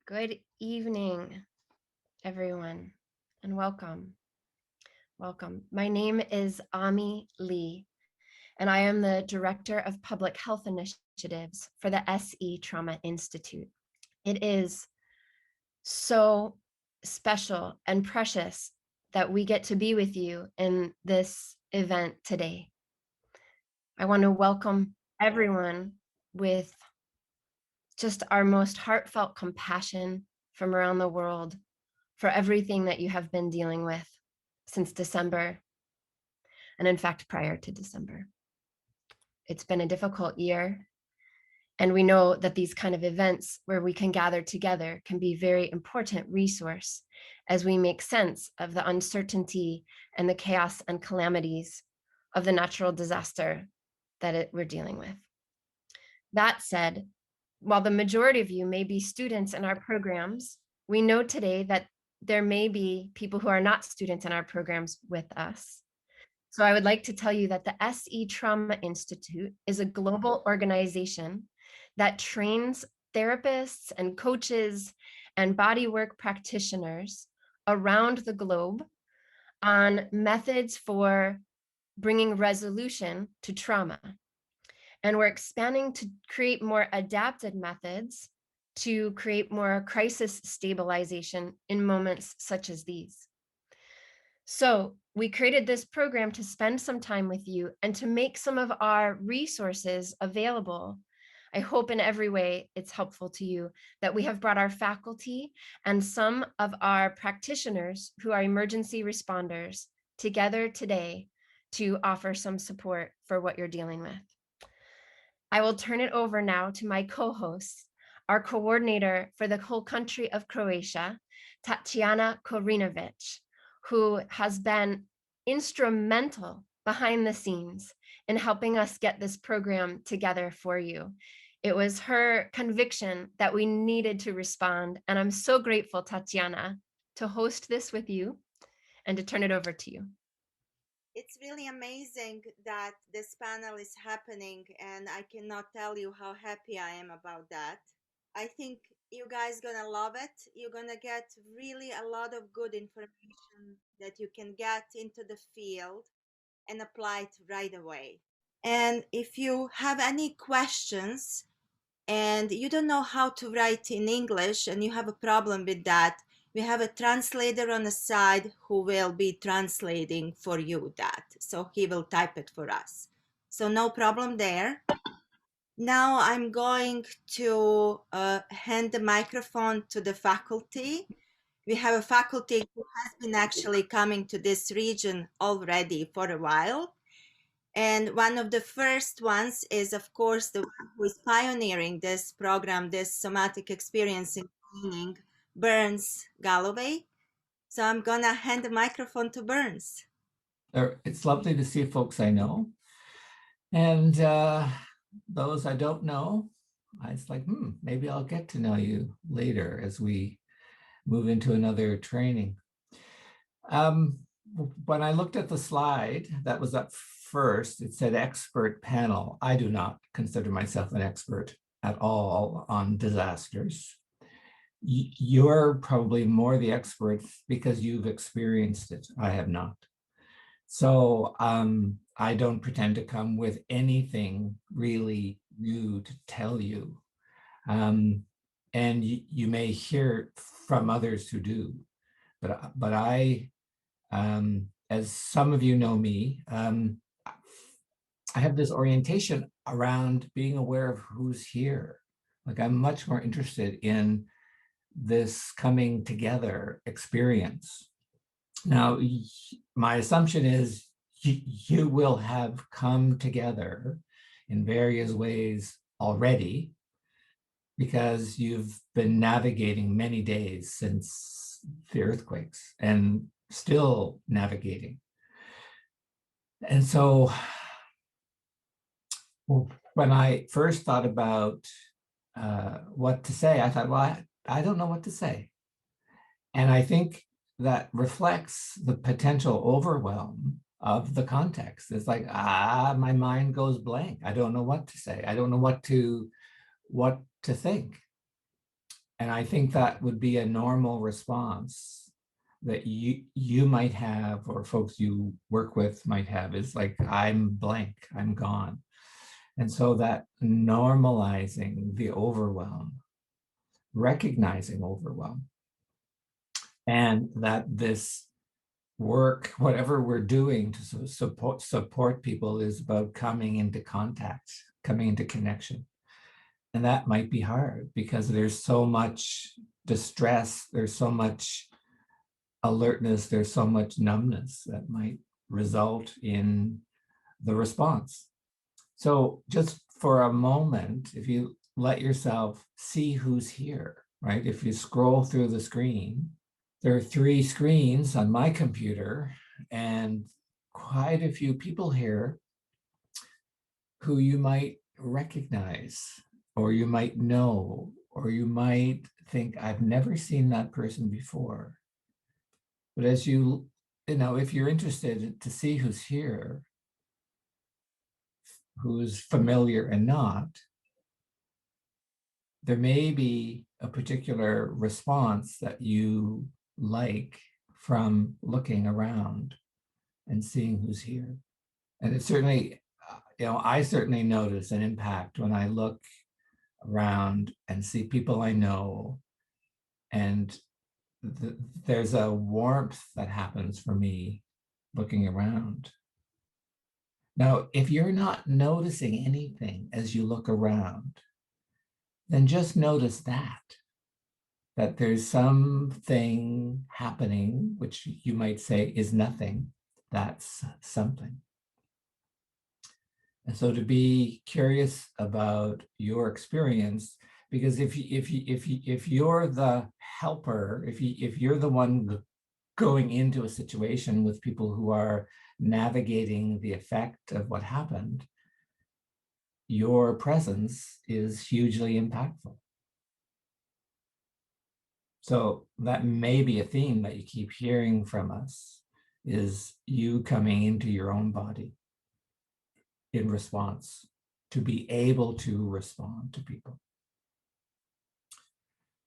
Good evening, everyone, and welcome. Welcome. My name is Ami Lee, and I am the Director of Public Health Initiatives for the SE Trauma Institute. It is so special and precious that we get to be with you in this event today. I want to welcome everyone with just our most heartfelt compassion from around the world for everything that you have been dealing with since December, and in fact, prior to December. It's been a difficult year, and we know that these kind of events where we can gather together can be a very important resource as we make sense of the uncertainty and the chaos and calamities of the natural disaster that we're dealing with. That said, while the majority of you may be students in our programs, we know today that there may be people who are not students in our programs with us. So I would like to tell you that the SE Trauma Institute is a global organization that trains therapists and coaches and bodywork practitioners around the globe on methods for bringing resolution to trauma. And we're expanding to create more adapted methods to create more crisis stabilization in moments such as these. So we created this program to spend some time with you and to make some of our resources available. I hope in every way it's helpful to you that we have brought our faculty and some of our practitioners who are emergency responders together today to offer some support for what you're dealing with. I will turn it over now to my co-host, our coordinator for the whole country of Croatia, Tatiana Korinovic, who has been instrumental behind the scenes in helping us get this program together for you. It was her conviction that we needed to respond, and I'm so grateful, Tatiana, to host this with you and to turn it over to you. It's really amazing that this panel is happening, and I cannot tell you how happy I am about that. I think you guys gonna love it. You're gonna get really a lot of good information that you can get into the field and apply it right away. And if you have any questions and you don't know how to write in English and you have a problem with that, we have a translator on the side who will be translating for you that. So he will type it for us. So no problem there. Now I'm going to hand the microphone to the faculty. We have a faculty who has been actually coming to this region already for a while. And one of the first ones is, of course, the one who is pioneering this program, this somatic experience in training, Burns Galloway. So I'm going to hand the microphone to Burns. It's lovely to see folks I know. And those I don't know, it's like, maybe I'll get to know you later as we move into another training. When I looked at the slide that was up first, it said expert panel. I do not consider myself an expert at all on disasters. You're probably more the expert because you've experienced it. I have not. So I don't pretend to come with anything really new to tell you. And you may hear from others who do. But I, as some of you know me, I have this orientation around being aware of who's here. Like I'm much more interested in this coming together experience. Now, my assumption is you will have come together in various ways already because you've been navigating many days since the earthquakes and still navigating. And so when I first thought about what to say, I thought, well, I don't know what to say. And I think that reflects the potential overwhelm of the context. It's like, my mind goes blank. I don't know what to say. I don't know what to think. And I think that would be a normal response that you might have, or folks you work with might have, is like, I'm blank, I'm gone. And so that normalizing the overwhelm, recognizing overwhelm, and that this work, whatever we're doing to support people, is about coming into contact, coming into connection. And that might be hard because there's so much distress, there's so much alertness, there's so much numbness that might result in the response. So just for a moment, if you let yourself see who's here, right? If you scroll through the screen, there are 3 screens on my computer, and quite a few people here who you might recognize, or you might know, or you might think, I've never seen that person before. But as if you're interested to see who's here, who's familiar and not, there may be a particular response that you like from looking around and seeing who's here. And it certainly, I certainly notice an impact when I look around and see people I know, and there's a warmth that happens for me looking around. Now, if you're not noticing anything as you look around, then just notice that there's something happening, which you might say is nothing. That's something. And so to be curious about your experience, because if you're the helper, if you're the one going into a situation with people who are navigating the effect of what happened, your presence is hugely impactful. So that may be a theme that you keep hearing from us, is you coming into your own body in response, to be able to respond to people.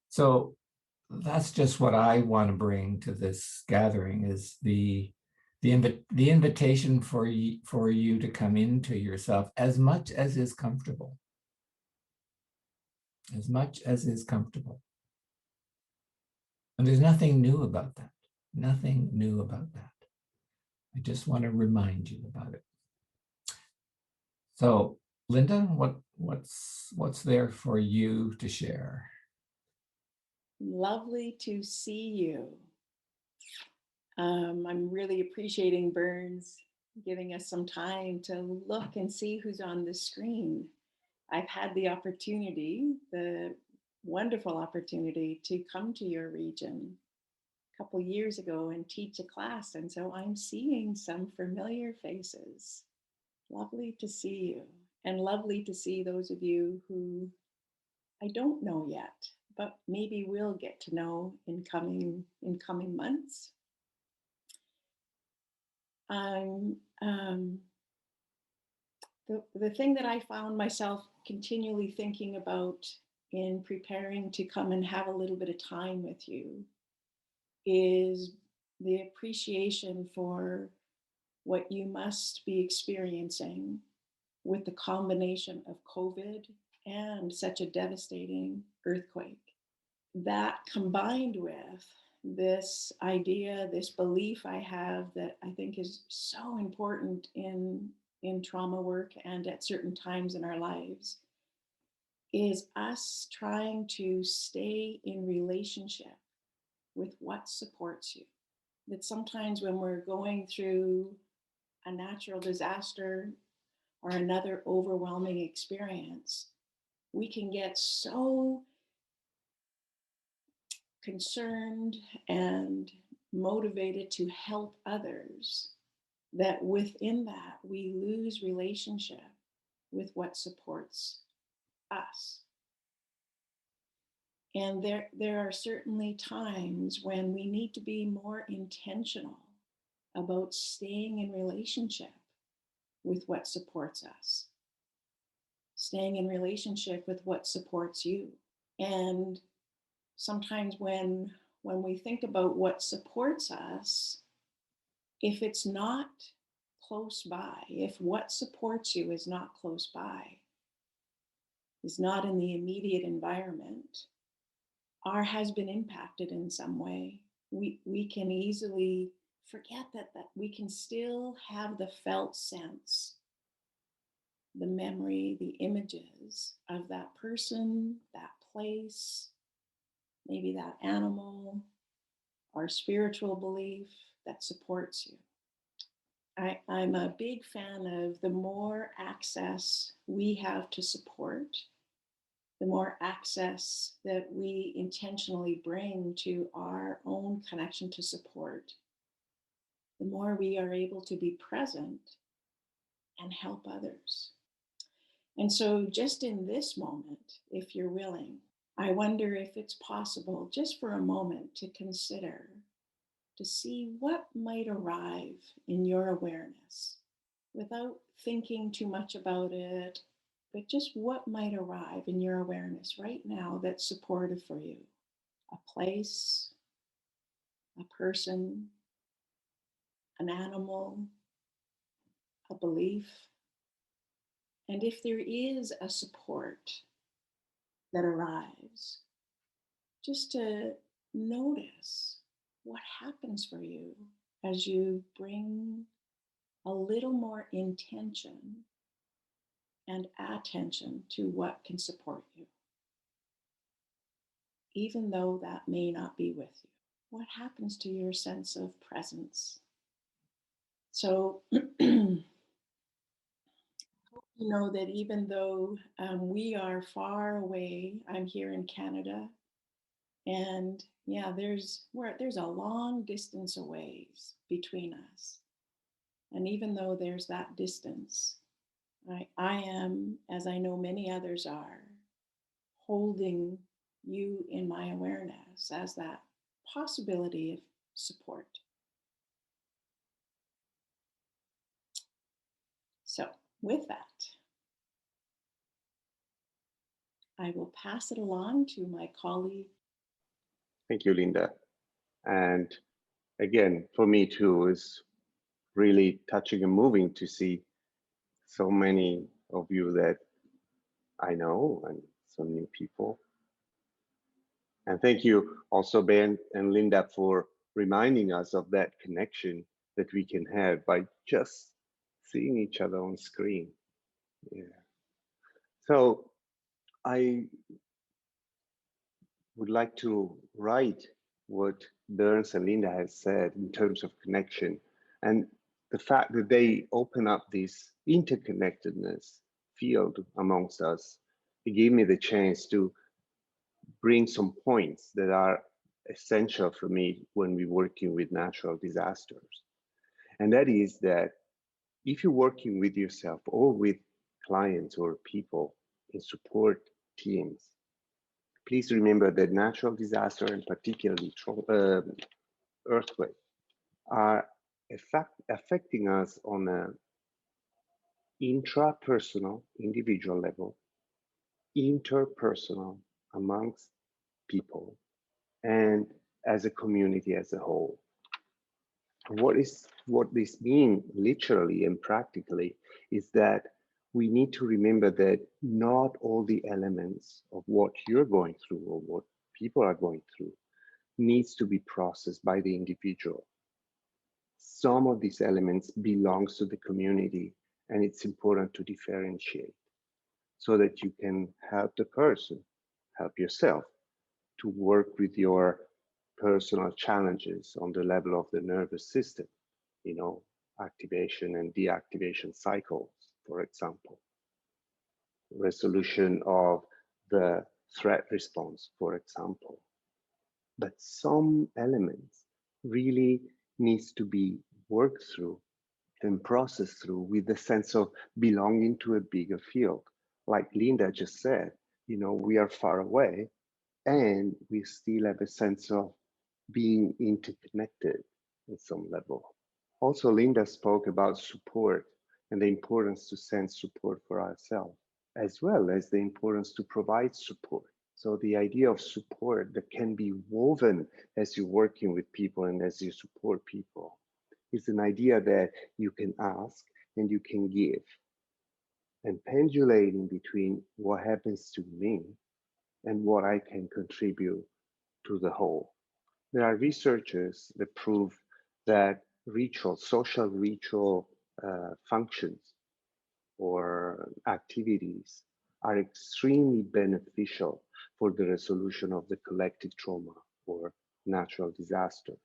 So that's just what I want to bring to this gathering, is the invitation for you to come into yourself as much as is comfortable. As much as is comfortable. And there's nothing new about that. Nothing new about that. I just want to remind you about it. So, Linda, what's there for you to share? Lovely to see you. I'm really appreciating Burns giving us some time to look and see who's on the screen. I've had the wonderful opportunity, to come to your region a couple years ago and teach a class. And so I'm seeing some familiar faces. Lovely to see you, and lovely to see those of you who I don't know yet, but maybe we'll get to know in coming months. I'm the thing that I found myself continually thinking about in preparing to come and have a little bit of time with you is the appreciation for what you must be experiencing with the combination of COVID and such a devastating earthquake. That combined with this idea, this belief I have that I think is so important in trauma work and at certain times in our lives, is us trying to stay in relationship with what supports you. That sometimes when we're going through a natural disaster or another overwhelming experience, we can get so concerned and motivated to help others that within that we lose relationship with what supports us. And there are certainly times when we need to be more intentional about staying in relationship with what supports us, staying in relationship with what supports you. And sometimes when we think about what supports us, if it's not close by, if what supports you is not close by, is not in the immediate environment, or has been impacted in some way, we can easily forget that we can still have the felt sense, the memory, the images of that person, that place, maybe that animal, or spiritual belief that supports you. I'm a big fan of the more access we have to support, the more access that we intentionally bring to our own connection to support, the more we are able to be present and help others. And so, just in this moment, if you're willing, I wonder if it's possible, just for a moment, to consider, to see what might arrive in your awareness without thinking too much about it, but just what might arrive in your awareness right now that's supportive for you. A place, a person, an animal, a belief. And if there is a support that arrives, just to notice what happens for you as you bring a little more intention and attention to what can support you, even though that may not be with you. What happens to your sense of presence? So, you know that even though we are far away, I'm here in Canada, and yeah, there's a long distance away between us. And even though there's that distance, I am, as I know many others are, holding you in my awareness as that possibility of support. So, with that, I will pass it along to my colleague. Thank you, Linda. And again, for me too, is really touching and moving to see so many of you that I know and some new people. And thank you also, Ben and Linda, for reminding us of that connection that we can have by just seeing each other on screen. Yeah. So I would like to write what Burns and Linda has said in terms of connection and the fact that they open up this interconnectedness field amongst us. It gave me the chance to bring some points that are essential for me when we're working with natural disasters. And that is that if you're working with yourself or with clients or people in support teams, please remember that natural disaster and particularly earthquake are affecting us on an intrapersonal, individual level, interpersonal amongst people, and as a community as a whole. What this means literally and practically is that we need to remember that not all the elements of what you're going through or what people are going through needs to be processed by the individual. Some of these elements belongs to the community, and it's important to differentiate so that you can help the person, help yourself to work with your personal challenges on the level of the nervous system, you know, activation and deactivation cycles, for example, resolution of the threat response, for example. But some elements really needs to be worked through and processed through with the sense of belonging to a bigger field. Like Linda just said, you know, we are far away and we still have a sense of being interconnected at some level. Also, Linda spoke about support and the importance to send support for ourselves, as well as the importance to provide support. So the idea of support that can be woven as you're working with people and as you support people is an idea that you can ask and you can give, and pendulating between what happens to me and what I can contribute to the whole. There are researchers that prove that social ritual functions or activities are extremely beneficial for the resolution of the collective trauma or natural disasters.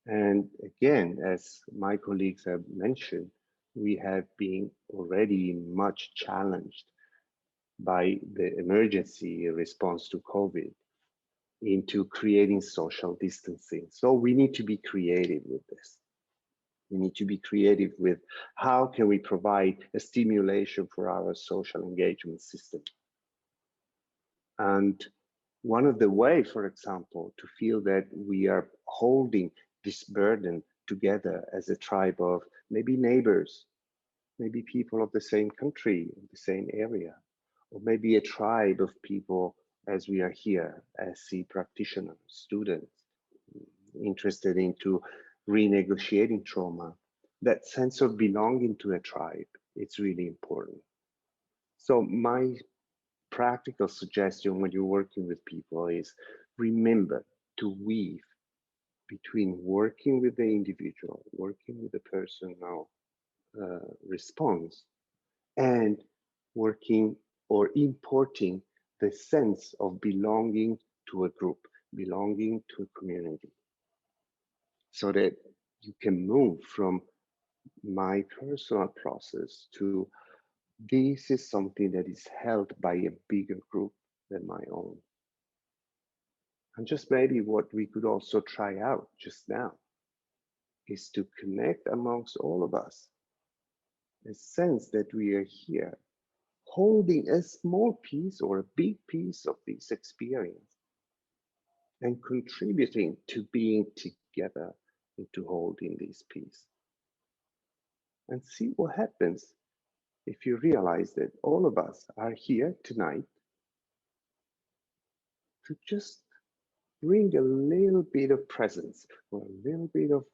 And again, as my colleagues have mentioned, we have been already much challenged by the emergency response to COVID into creating social distancing. So we need to be creative with this. We need to be creative with how can we provide a stimulation for our social engagement system. And one of the way, for example, to feel that we are holding this burden together as a tribe of maybe neighbors, maybe people of the same country, the same area, or maybe a tribe of people as we are here as C practitioners, students, interested into renegotiating trauma. That sense of belonging to a tribe, it's really important. So my practical suggestion when you're working with people is remember to weave between working with the individual, working with the personal response, and working or importing the sense of belonging to a group, belonging to a community, so that you can move from my personal process to this is something that is held by a bigger group than my own. And just maybe what we could also try out just now is to connect amongst all of us, a sense that we are here holding a small piece or a big piece of this experience and contributing to being together and to holding this piece. And see what happens if you realize that all of us are here tonight to just bring a little bit of presence or a little bit of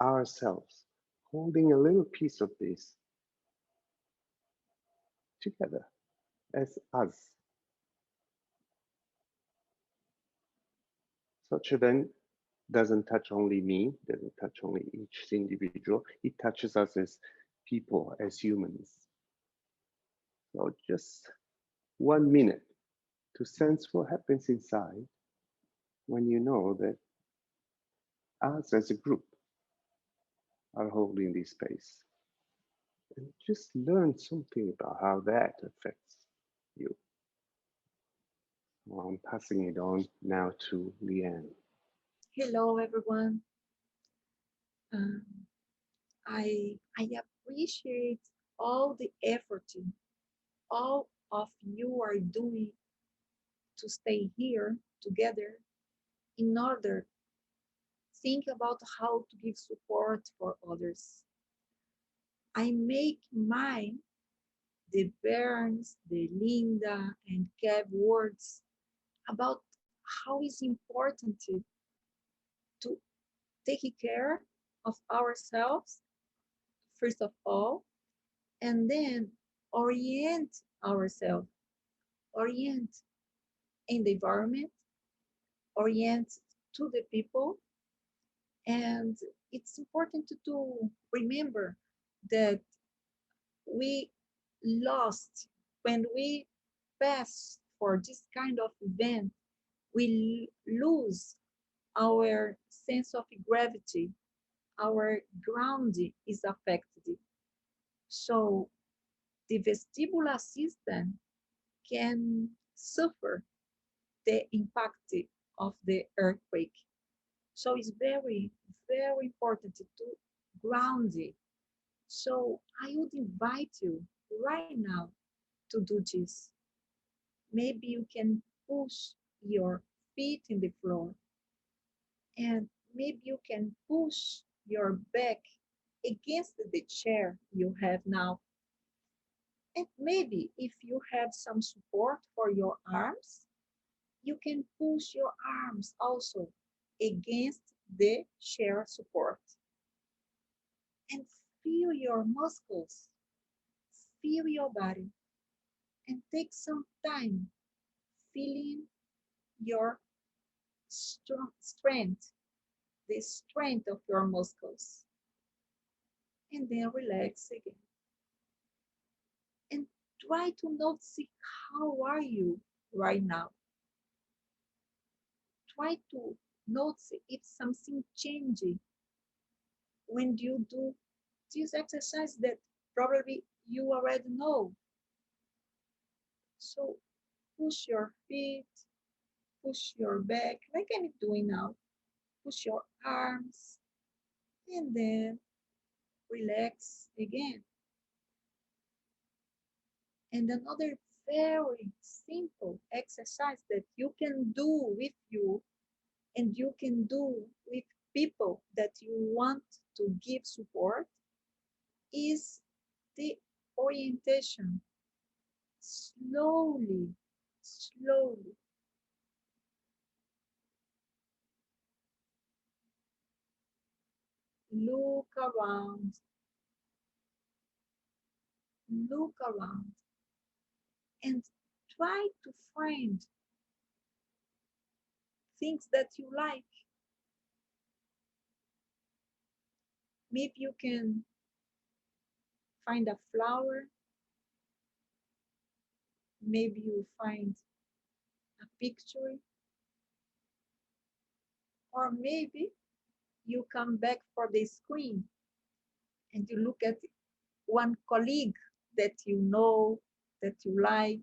ourselves, holding a little piece of this together as us. Such event doesn't touch only me, doesn't touch only each individual, it touches us as people, as humans. So just 1 minute to sense what happens inside when you know that us as a group are holding this space. And just learn something about how that affects you. Well, I'm passing it on now to Leanne. Hello, everyone. Um, I appreciate all the effort all of you are doing to stay here together in order think about how to give support for others. I make mine the Burns, the Linda, and Kev words about how it's important to take care of ourselves, first of all, and then orient ourselves, orient in the environment, orient to the people. And it's important to remember that we lost when we pass for this kind of event, we lose our sense of gravity, our ground is affected. So the vestibular system can suffer the impact of the earthquake. So it's very, very important to ground it. So I would invite you right now to do this. Maybe you can push your feet in the floor, and maybe you can push your back against the chair you have now. And maybe if you have some support for your arms, You can push your arms also against the chair support and feel your muscles, feel your body, and take some time feeling your strength, the strength of your muscles, and then relax again. And try to notice how are you right now. Try to notice if something changes when you do this exercise that probably you already know. So push your feet, push your back, like I'm doing now. Push your arms, and then relax again. And another very simple exercise that you can do with you and you can do with people that you want to give support is the orientation. Slowly, slowly. Look around, look around, and try to find things that you like. Maybe you can find a flower, maybe you find a picture, or maybe you come back for the screen and you look at one colleague that you know, that you like,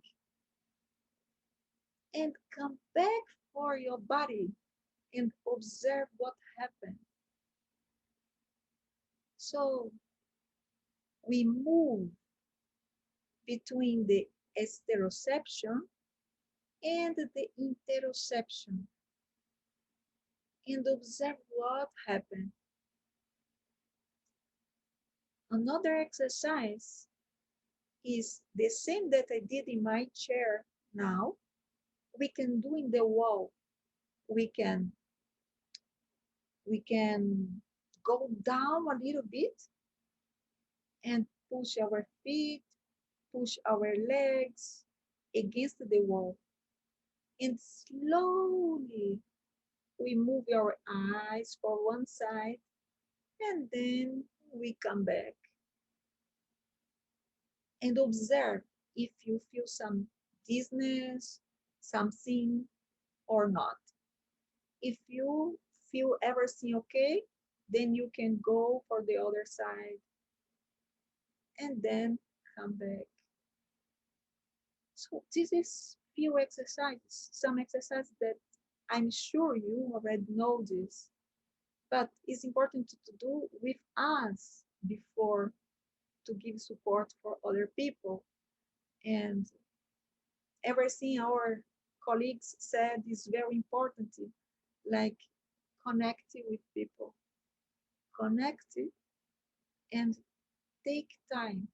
and come back for your body and observe what happened. So we move between the exteroception and the interoception and observe what happened. Another exercise is the same that I did in my chair now. We can do in the wall. We can go down a little bit and push our feet, push our legs against the wall. And slowly we move our eyes for one side and then we come back. And observe if you feel some dizziness, something or not. If you feel everything okay, then you can go for the other side and then come back. So this is few exercises, some exercises that I'm sure you already know this, but it's important to do with us before to give support for other people. And everything our colleagues said is very important, like connect with people, connect and take time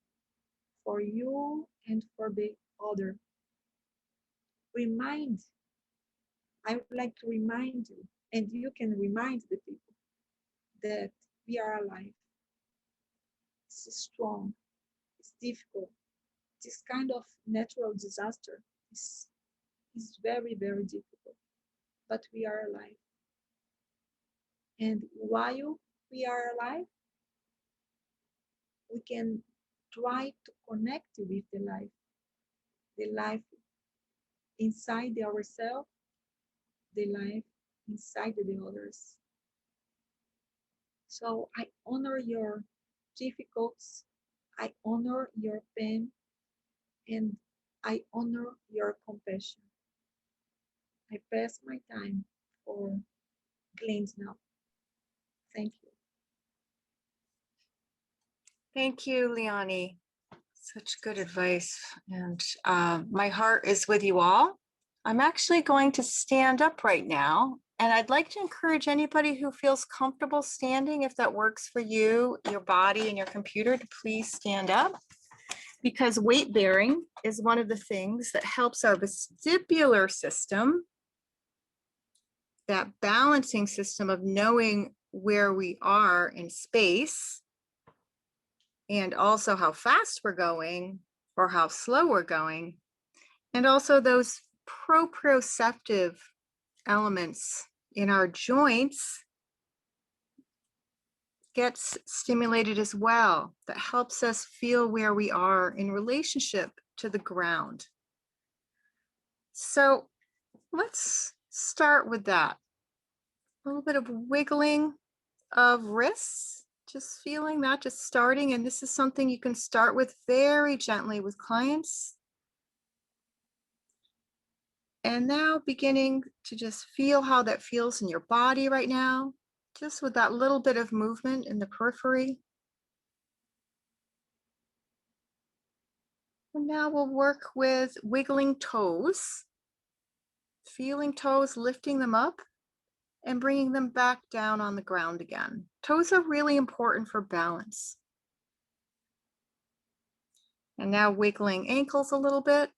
for you and for the other. I would like to remind you, and you can remind the people that we are alive. It's strong, it's difficult. This kind of natural disaster is very, very difficult, but we are alive. And while we are alive, we can try to connect with the life inside ourselves, the life inside the others. So I honor your difficulties, I honor your pain, and I honor your compassion. I pass my time for Glenn's now. Thank you. Thank you, Leonie. Such good advice. And my heart is with you all. I'm actually going to stand up right now. And I'd like to encourage anybody who feels comfortable standing, if that works for you, your body and your computer, to please stand up. Because weight bearing is one of the things that helps our vestibular system that balancing system of knowing where we are in space and also how fast we're going or how slow we're going, and also those proprioceptive elements in our joints gets stimulated as well. That helps us feel where we are in relationship to the ground. So let's start with that. A little bit of wiggling of wrists, just feeling that, just starting. And this is something you can start with very gently with clients. And now beginning to just feel how that feels in your body right now, just with that little bit of movement in the periphery. And now we'll work with wiggling toes, feeling toes, lifting them up and bringing them back down on the ground again. Toes are really important for balance. And now wiggling ankles a little bit,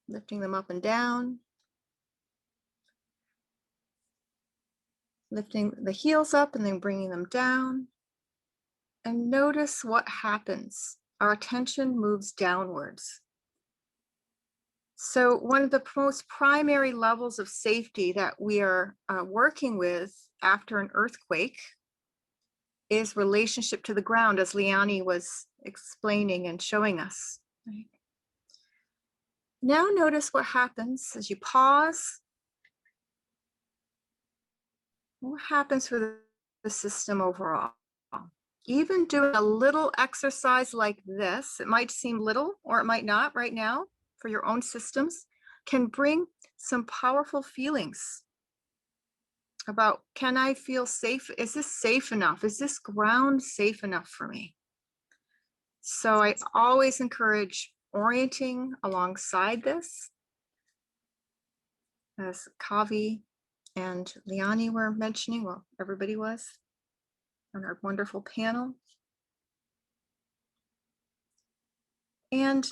lifting them up and down, lifting the heels up and then bringing them down. And notice what happens. Our attention moves downwards. So one of the most primary levels of safety that we are working with after an earthquake is relationship to the ground, as Leonie was explaining and showing us. Right? Now notice what happens as you pause. What happens for the system overall? Even doing a little exercise like this, it might seem little or it might not right now for your own systems, can bring some powerful feelings about, can I feel safe? Is this safe enough? Is this ground safe enough for me? So I always encourage orienting alongside this, as Kavi and Leonie were mentioning, well, everybody was on our wonderful panel. And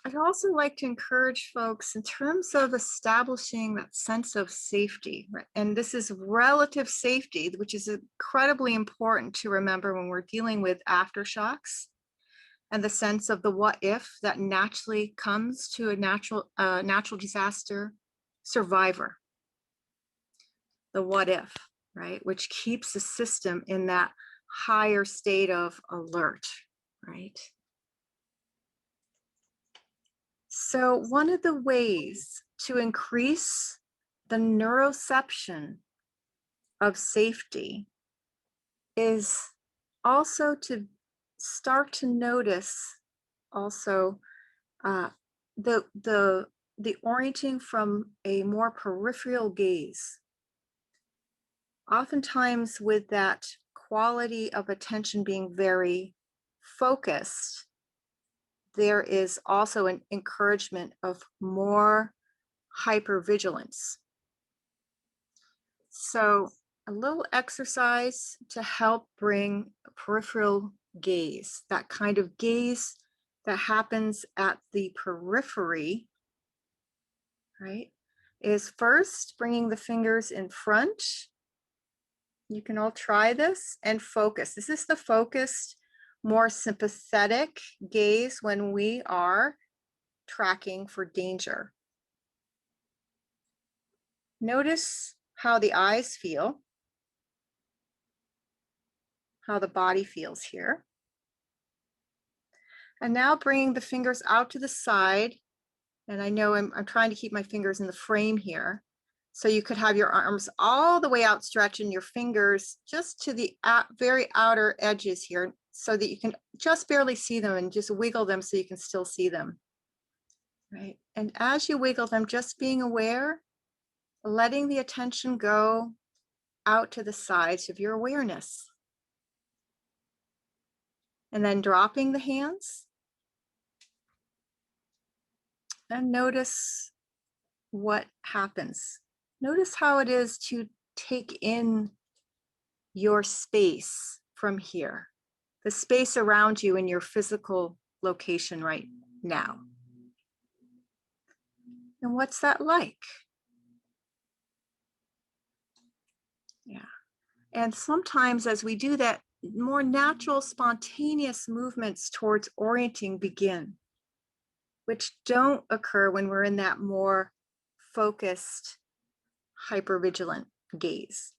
I'd also like to encourage folks in terms of establishing that sense of safety, right? And this is relative safety, which is incredibly important to remember when we're dealing with aftershocks, and the sense of the what if that naturally comes to a natural disaster survivor. The what if, right? Which keeps the system in that higher state of alert, right? So one of the ways to increase the neuroception of safety is also to start to notice also the orienting from a more peripheral gaze. Oftentimes with that quality of attention being very focused, there is also an encouragement of more hypervigilance. So a little exercise to help bring a peripheral gaze, that kind of gaze that happens at the periphery, right, is first bringing the fingers in front. You can all try this and focus. This is the focused, more sympathetic gaze when we are tracking for danger. Notice how the eyes feel, how the body feels here. And now bringing the fingers out to the side. And I know I'm trying to keep my fingers in the frame here. So you could have your arms all the way outstretched and your fingers just to the very outer edges here so that you can just barely see them, and just wiggle them so you can still see them. Right. And as you wiggle them, just being aware, letting the attention go out to the sides of your awareness. And then dropping the hands. And notice what happens. Notice how it is to take in your space from here, the space around you in your physical location right now. And what's that like? Yeah. And sometimes as we do that, more natural, spontaneous movements towards orienting begin, which don't occur when we're in that more focused, hypervigilant gaze.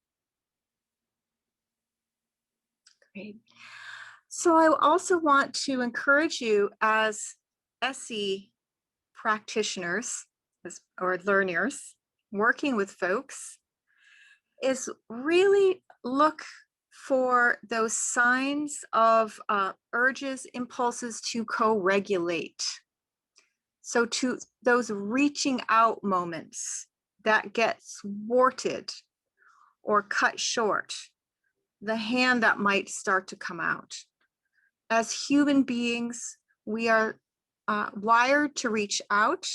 Great. So I also want to encourage you as SE practitioners or learners working with folks is really look for those signs of urges, impulses to co-regulate. So to those reaching out moments that get thwarted or cut short, the hand that might start to come out. As human beings, we are wired to reach out,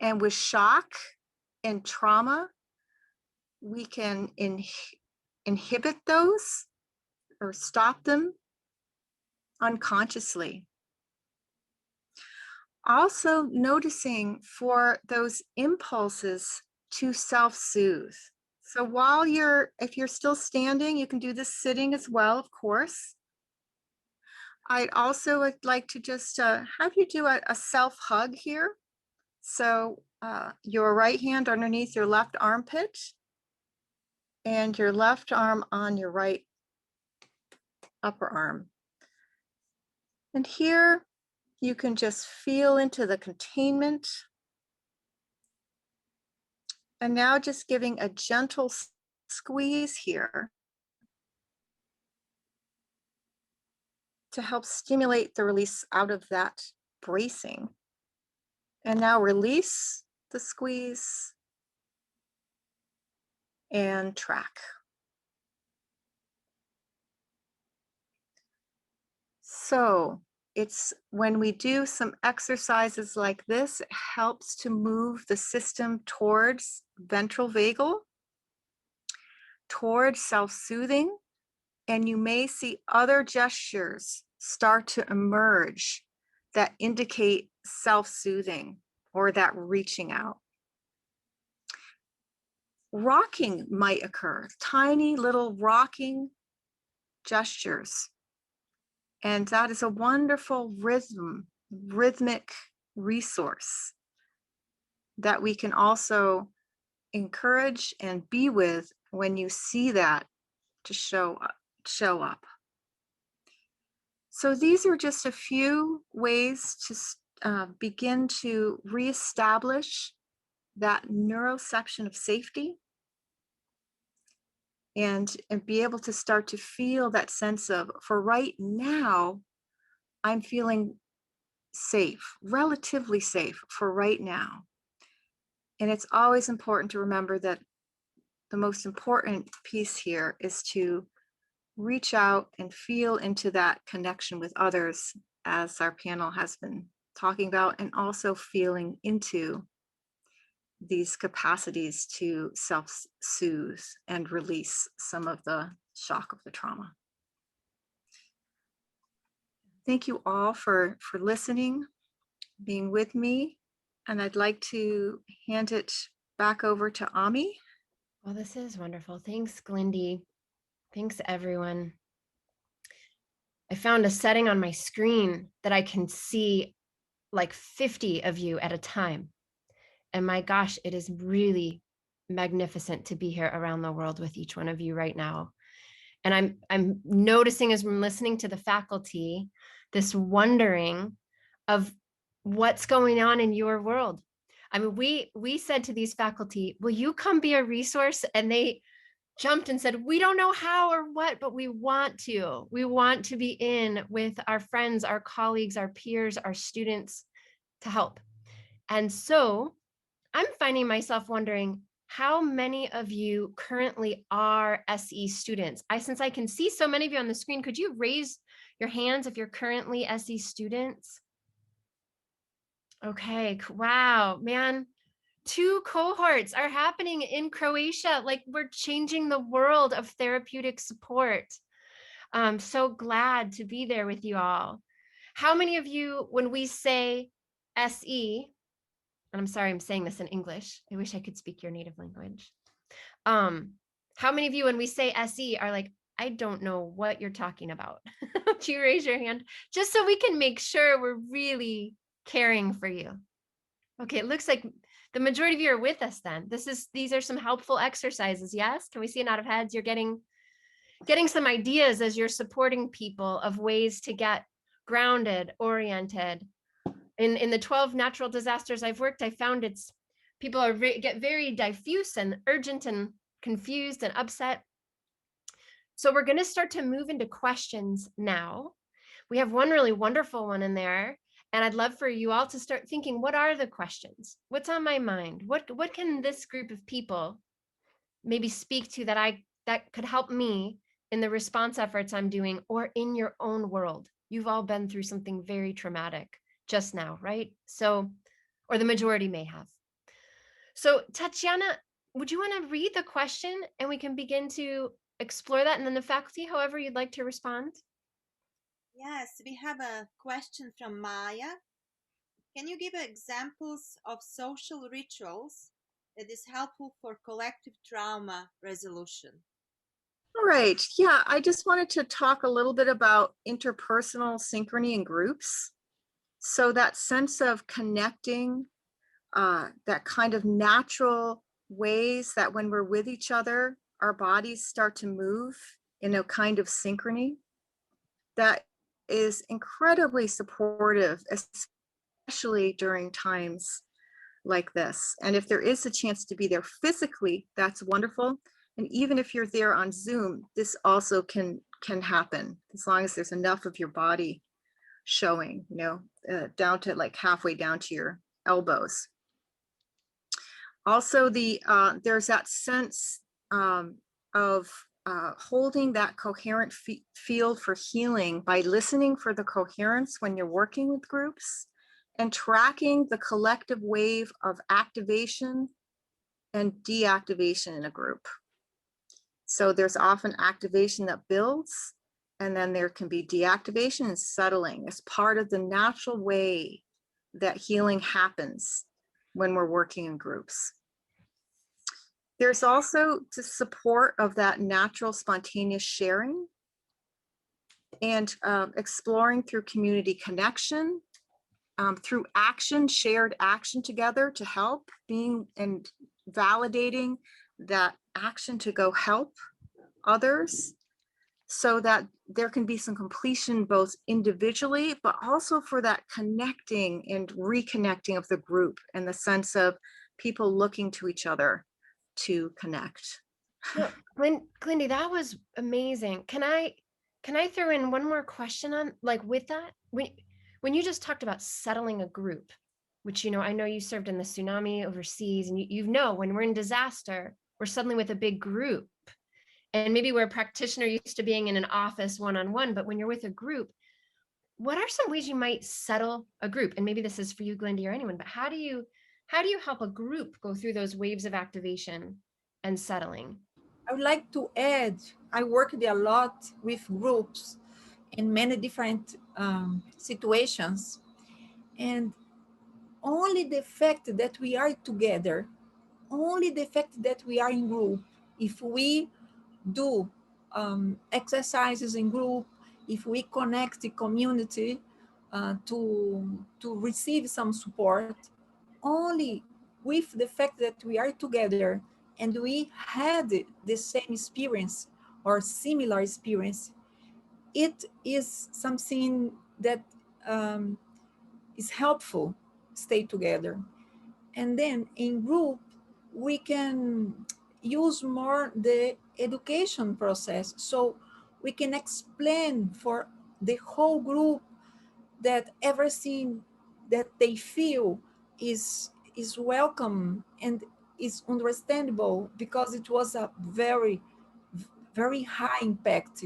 and with shock and trauma, we can inhibit those or stop them unconsciously. Also noticing for those impulses to self-soothe. So while if you're still standing, you can do this sitting as well, of course. I'd also like to just have you do a self-hug here. So your right hand underneath your left armpit and your left arm on your right upper arm. And here you can just feel into the containment. And now just giving a gentle squeeze here to help stimulate the release out of that bracing. And now release the squeeze and track. So it's when we do some exercises like this, it helps to move the system towards ventral vagal, towards self-soothing, and you may see other gestures start to emerge that indicate self-soothing or that reaching out. Rocking might occur, tiny little rocking gestures. And that is a wonderful rhythmic resource that we can also encourage and be with when you see that to show up. So these are just a few ways to begin to reestablish that neuroception of safety and be able to start to feel that sense of, for right now, I'm feeling safe, relatively safe for right now. And it's always important to remember that the most important piece here is to reach out and feel into that connection with others, as our panel has been talking about, and also feeling into these capacities to self-soothe and release some of the shock of the trauma. Thank you all for listening, being with me, and I'd like to hand it back over to Ami. Well, this is wonderful. Thanks, Glindy. Thanks, everyone. I found a setting on my screen that I can see like 50 of you at a time. And my gosh, it is really magnificent to be here around the world with each one of you right now. And I'm noticing as I'm listening to the faculty, this wondering of what's going on in your world. I mean, we said to these faculty, will you come be a resource? And they jumped and said, we don't know how or what, but we want to. We want to be in with our friends, our colleagues, our peers, our students to help. And so I'm finding myself wondering how many of you currently are SE students. Since I can see so many of you on the screen, could you raise your hands if you're currently SE students? Okay, wow, man. 2 cohorts are happening in Croatia. Like, we're changing the world of therapeutic support. I'm so glad to be there with you all. How many of you, when we say SE, and I'm sorry I'm saying this in English. I wish I could speak your native language. How many of you, when we say SE, are like, I don't know what you're talking about? Would you raise your hand just so we can make sure we're really caring for you? Okay, it looks like the majority of you are with us then. These are some helpful exercises. Yes, can we see a nod of heads? You're getting some ideas as you're supporting people of ways to get grounded, oriented. In the 12 natural disasters I've worked, I found people get very diffuse and urgent and confused and upset. So we're going to start to move into questions now. We have one really wonderful one in there, and I'd love for you all to start thinking, what are the questions? What's on my mind? What can this group of people maybe speak to that could help me in the response efforts I'm doing, or in your own world? You've all been through something very traumatic just now, right? So, or the majority may have. So Tatiana, would you want to read the question and we can begin to explore that, and then the faculty, however you'd like to respond? Yes, we have a question from Maya. Can you give examples of social rituals that is helpful for collective trauma resolution? All right. Yeah, I just wanted to talk a little bit about interpersonal synchrony in groups. So that sense of connecting, that kind of natural ways that when we're with each other, our bodies start to move in a kind of synchrony that is incredibly supportive, especially during times like this. And if there is a chance to be there physically, that's wonderful. And even if you're there on Zoom, this also can happen as long as there's enough of your body showing, down to like halfway down to your elbows. Also, there's that sense of holding that coherent field for healing by listening for the coherence when you're working with groups, and tracking the collective wave of activation and deactivation in a group. So there's often activation that builds, and then there can be deactivation and settling as part of the natural way that healing happens when we're working in groups. There's also the support of that natural spontaneous sharing and exploring through community connection, through action, shared action together to help, being and validating that action to go help others, so that there can be some completion both individually, but also for that connecting and reconnecting of the group, and the sense of people looking to each other to connect. No, Glindy, that was amazing. Can I throw in one more question on, like, with that? When you just talked about settling a group, which, I know you served in the tsunami overseas, and you know when we're in disaster, we're suddenly with a big group. And maybe we're a practitioner used to being in an office one-on-one, but when you're with a group, what are some ways you might settle a group? And maybe this is for you, Glindy, or anyone, but how do you help a group go through those waves of activation and settling? I would like to add, I worked a lot with groups in many different situations. And only the fact that we are together, only the fact that we are in group, if we do exercises in group, if we connect the community to receive some support, only with the fact that we are together and we had the same experience or similar experience, it is something that is helpful, stay together. And then in group, we can use more the education process. So we can explain for the whole group that everything that they feel is welcome and is understandable, because it was a very, very high impact.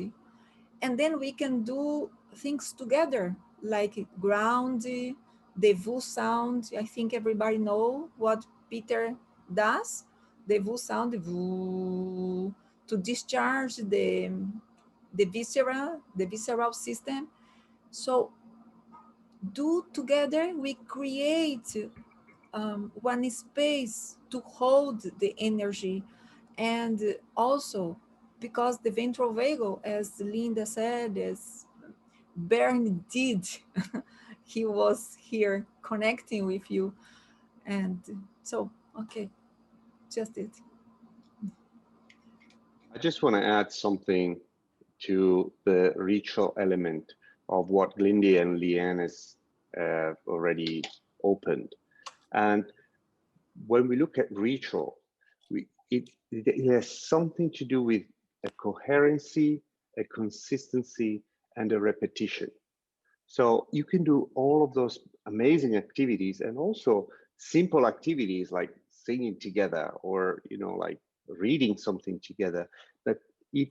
And then we can do things together, like ground, the VU sound. I think everybody know what Peter does. The VU sound, VU, to discharge the visceral system. So do together, we create one space to hold the energy. And also because the ventral vagal, as Linda said, as Bernie did, he was here connecting with you. And so, okay, just it. I just want to add something to the ritual element of what Lindy and Leanne has already opened. And when we look at ritual, it has something to do with a coherency, a consistency, and a repetition. So you can do all of those amazing activities and also simple activities like singing together or, you know, like reading something together. But it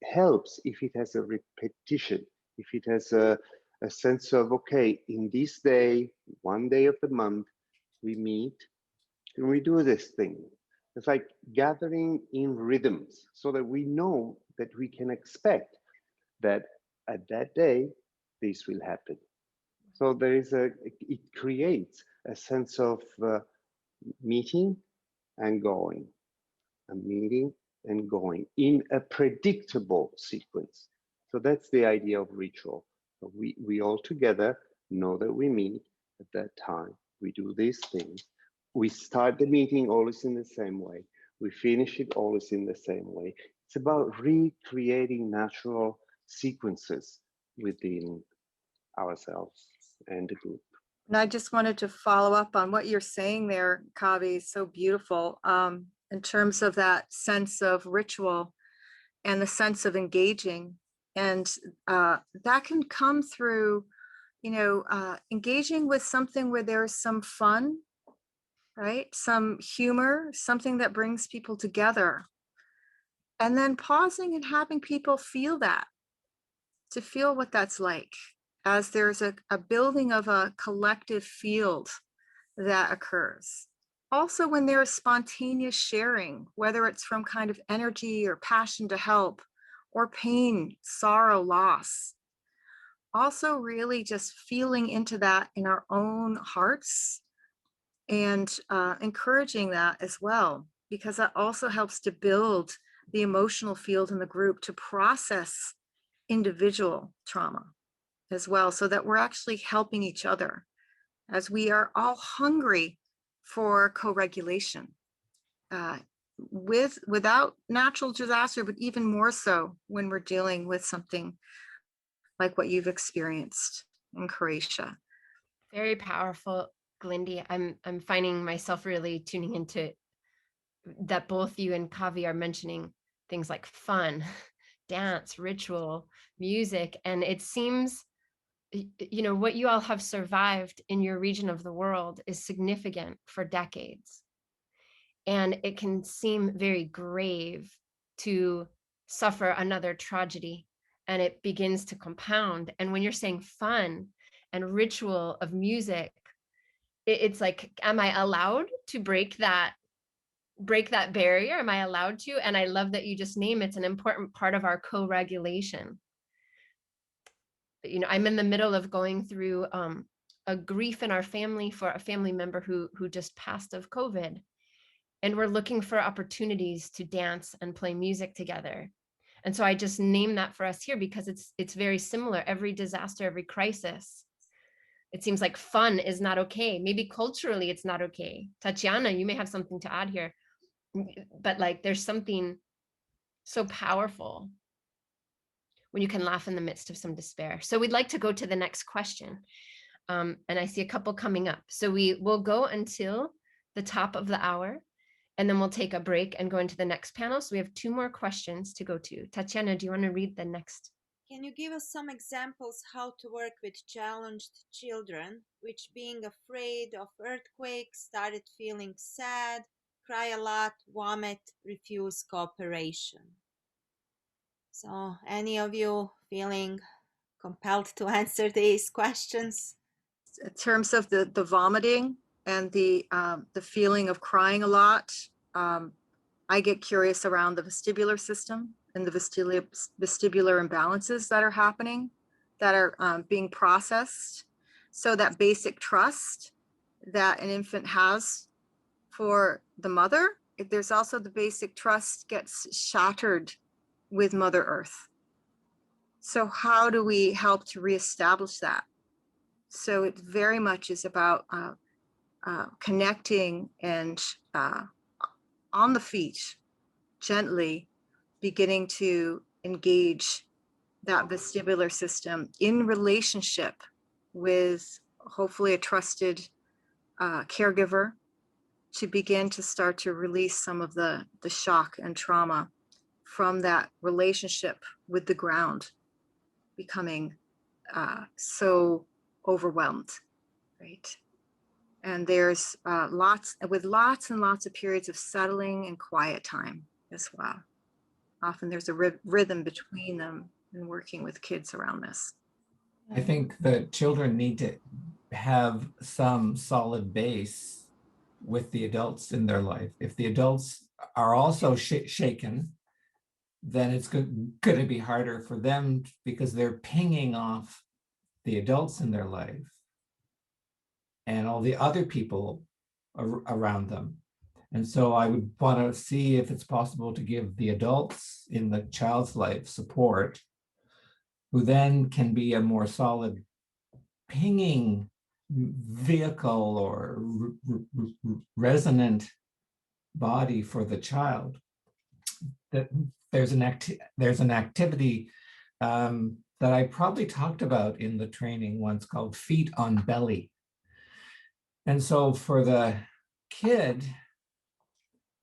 helps if it has a repetition, if it has a sense of, okay, in this day, one day of the month, we meet and we do this thing. It's like gathering in rhythms so that we know that we can expect that at that day, this will happen. So it creates a sense of meeting and going, a meeting and going in a predictable sequence. So that's the idea of ritual. So we all together know that we meet at that time. We do these things. We start the meeting always in the same way. We finish it always in the same way. It's about recreating natural sequences within ourselves and the group. And I just wanted to follow up on what you're saying there, Kavi, so beautiful, in terms of that sense of ritual and the sense of engaging. And that can come through, engaging with something where there's some fun, right? Some humor, something that brings people together. And then pausing and having people feel that, to feel what that's like, as there's a building of a collective field that occurs. Also, when there is spontaneous sharing, whether it's from kind of energy or passion to help, or pain, sorrow, loss. Also, really just feeling into that in our own hearts and encouraging that as well, because that also helps to build the emotional field in the group to process individual trauma as well, so that we're actually helping each other, as we are all hungry for co-regulation without natural disaster, but even more so when we're dealing with something like what you've experienced in Croatia. Very powerful, Glindy. I'm finding myself really tuning into that both you and Kavi are mentioning things like fun, dance, ritual, music, and it seems, what you all have survived in your region of the world is significant for decades. And it can seem very grave to suffer another tragedy, and it begins to compound. And when you're saying fun and ritual of music, it's like, am I allowed to break that barrier? Am I allowed to? And I love that you just name it's an important part of our co-regulation. I'm in the middle of going through a grief in our family for a family member who just passed of COVID. And we're looking for opportunities to dance and play music together. And so I just name that for us here because it's very similar. Every disaster, every crisis, it seems like fun is not okay. Maybe culturally it's not okay. Tatiana, you may have something to add here, but like there's something so powerful when you can laugh in the midst of some despair. So we'd like to go to the next question. And I see a couple coming up. So we will go until the top of the hour, and then we'll take a break and go into the next panel. So we have 2 more questions to go to. Tatiana, do you want to read the next? Can you give us some examples how to work with challenged children, which being afraid of earthquakes, started feeling sad, cry a lot, vomit, refuse cooperation? So any of you feeling compelled to answer these questions? In terms of the vomiting and the feeling of crying a lot, I get curious around the vestibular system and the vestibular imbalances that are happening, that are being processed. So that basic trust that an infant has for the mother, there's also the basic trust gets shattered with Mother Earth. So how do we help to reestablish that? So it very much is about connecting and on the feet, gently beginning to engage that vestibular system in relationship with hopefully a trusted caregiver, to begin to start to release some of the shock and trauma from that relationship with the ground, becoming so overwhelmed, right? And there's lots and lots of periods of settling and quiet time as well. Often there's a rhythm between them and working with kids around this. I think the children need to have some solid base with the adults in their life. If the adults are also shaken, then it's going to be harder for them because they're pinging off the adults in their life and all the other people around them. And so I would want to see if it's possible to give the adults in the child's life support, who then can be a more solid pinging vehicle or resonant body for the child. That there's an activity that I probably talked about in the training once called feet on belly. And so for the kid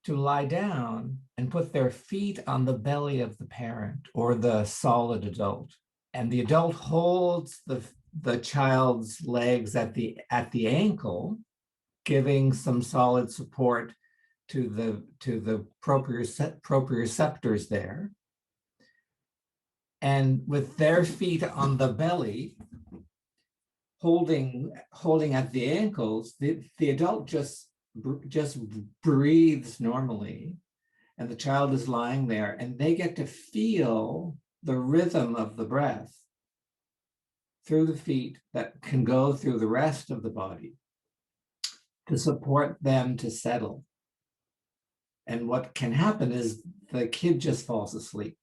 to lie down and put their feet on the belly of the parent or the solid adult, and the adult holds the child's legs at the ankle, giving some solid support to the proprioceptors there. And with their feet on the belly, holding at the ankles, the adult just breathes normally, and the child is lying there, and they get to feel the rhythm of the breath through the feet that can go through the rest of the body to support them to settle. And what can happen is the kid just falls asleep.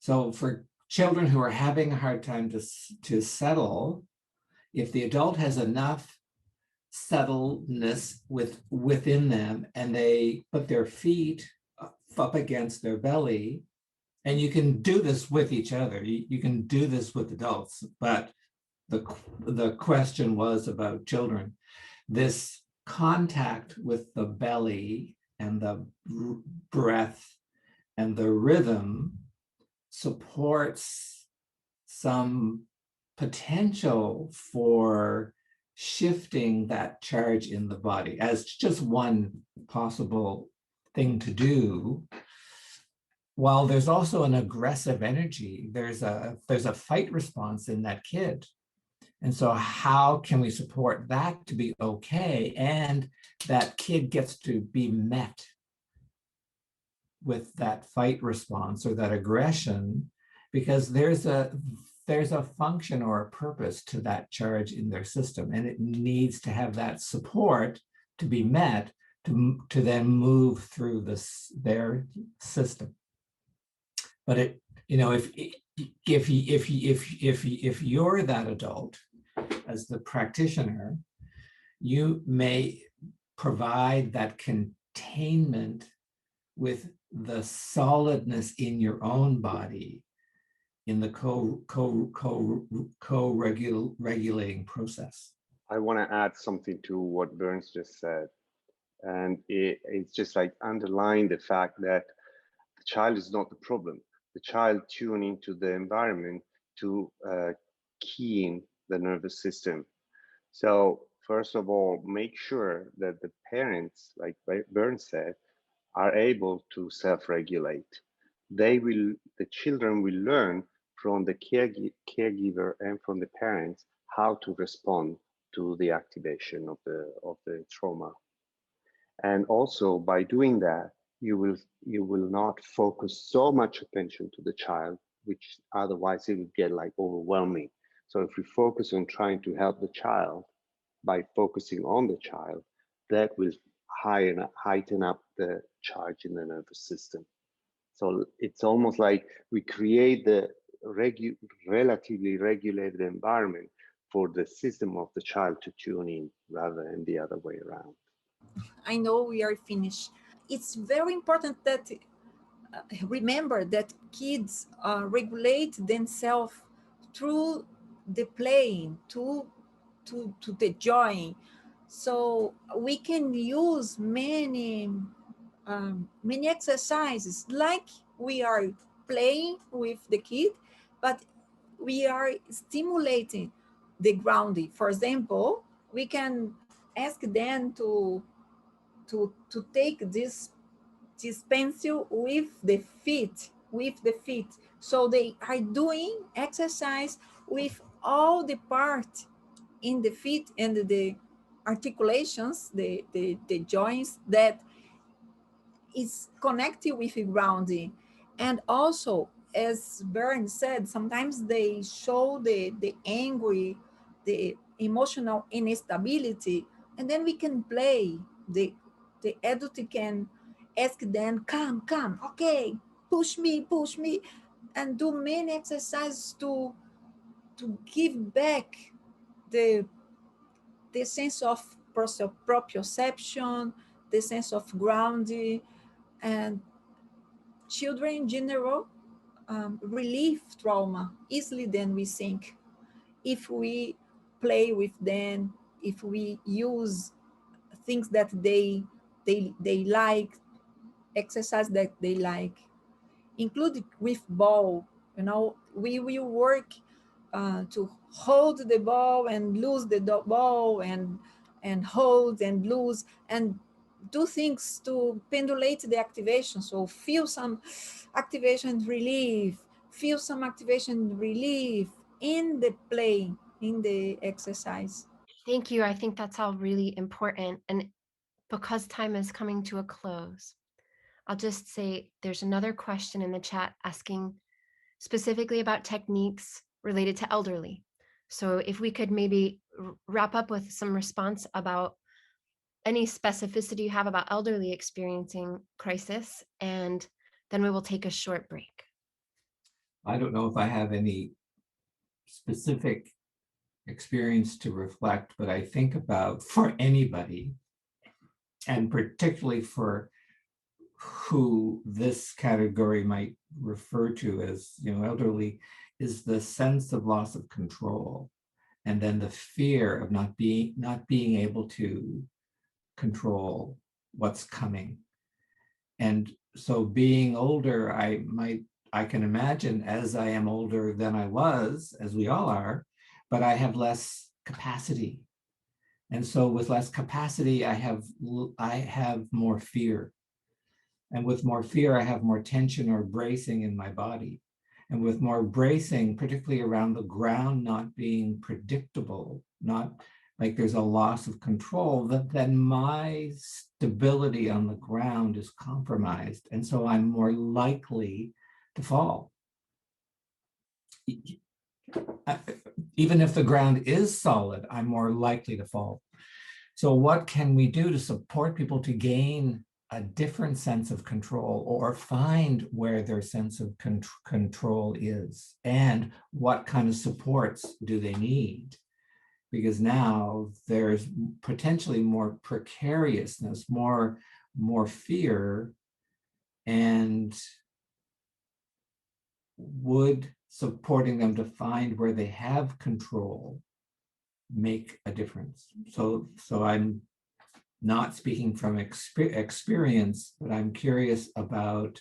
So for children who are having a hard time to settle, if the adult has enough settledness within them and they put their feet up against their belly, and you can do this with each other, you can do this with adults, but the question was about children. This contact with the belly and the breath and the rhythm supports some potential for shifting that charge in the body as just one possible thing to do. While there's also an aggressive energy, there's a fight response in that kid. And so how can we support that to be okay? And that kid gets to be met with that fight response or that aggression, because there's a function or a purpose to that charge in their system, and it needs to have that support to be met to then move through their system. But if you're that adult as the practitioner, you may provide that containment with the solidness in your own body in the co-regulating process. I want to add something to what Burns just said. And it's just like underlying the fact that the child is not the problem. The child tuning into the environment to key in the nervous system. So first of all, make sure that the parents, like Burns said, are able to self-regulate. The children will learn from the caregiver and from the parents how to respond to the activation of the trauma. And also by doing that, you will not focus so much attention to the child, which otherwise it would get like overwhelming. So if we focus on trying to help the child, by focusing on the child, that will heighten up the charge in the nervous system. So it's almost like we create the relatively regulated environment for the system of the child to tune in rather than the other way around. I know we are finished. It's very important that remember that kids regulate themselves through the playing, to the joy. So we can use many exercises like we are playing with the kid, but we are stimulating the grounding. For example, we can ask them to take this pencil with the feet. So they are doing exercise with all the part in the feet and the articulations, the joints that is connected with the grounding. And also, as Bern said, sometimes they show the angry, the emotional instability, and then we can play. The adult can ask them, come, okay, push me, and do many exercises to give back the sense of proprioception, the sense of grounding, and children in general relieve trauma easily than we think if we play with them, if we use things that they like, exercise that they like, include with ball. We will work to hold the ball and lose the ball, and hold and lose, and do things to pendulate the activation. So feel some activation relief, feel some activation relief in the play, in the exercise. Thank you. I think that's all really important. And because time is coming to a close, I'll just say there's another question in the chat asking specifically about techniques related to elderly. So if we could maybe wrap up with some response about any specificity you have about elderly experiencing crisis, and then we will take a short break. I don't know if I have any specific experience to reflect, but I think about for anybody, and particularly for who this category might refer to as, elderly, is the sense of loss of control, and then the fear of not being able to control what's coming. And so being older, I can imagine as I am older than I was, as we all are, but I have less capacity. And so with less capacity, I have more fear. And with more fear, I have more tension or bracing in my body. And with more bracing, particularly around the ground not being predictable, not like there's a loss of control, then my stability on the ground is compromised. And so I'm more likely to fall. Even if the ground is solid, I'm more likely to fall. So what can we do to support people to gain a different sense of control, or find where their sense of control is, and what kind of supports do they need? Because now there's potentially more precariousness, more fear, and would supporting them to find where they have control make a difference? So I'm not speaking from experience, but I'm curious about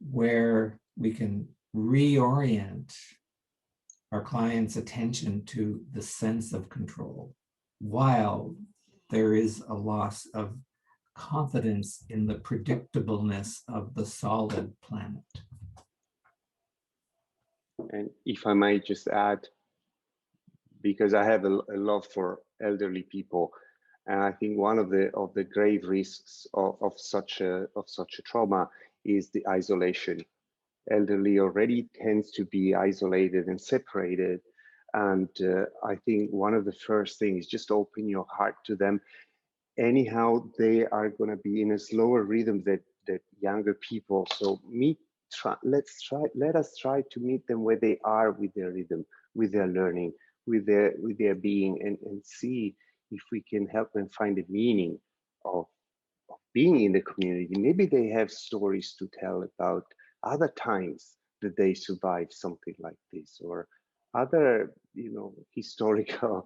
where we can reorient our clients' attention to the sense of control while there is a loss of confidence in the predictableness of the solid planet. And if I might just add, because I have a love for elderly people, and I think one of the grave risks of such a trauma is the isolation. Elderly already tends to be isolated and separated And I think one of the first things is just open your heart to them. Anyhow, they are going to be in a slower rhythm that younger people. So let us try to meet them where they are with their rhythm, with their learning, with their being, and see if we can help them find the meaning of being in the community. Maybe they have stories to tell about other times that they survived something like this, or other, historical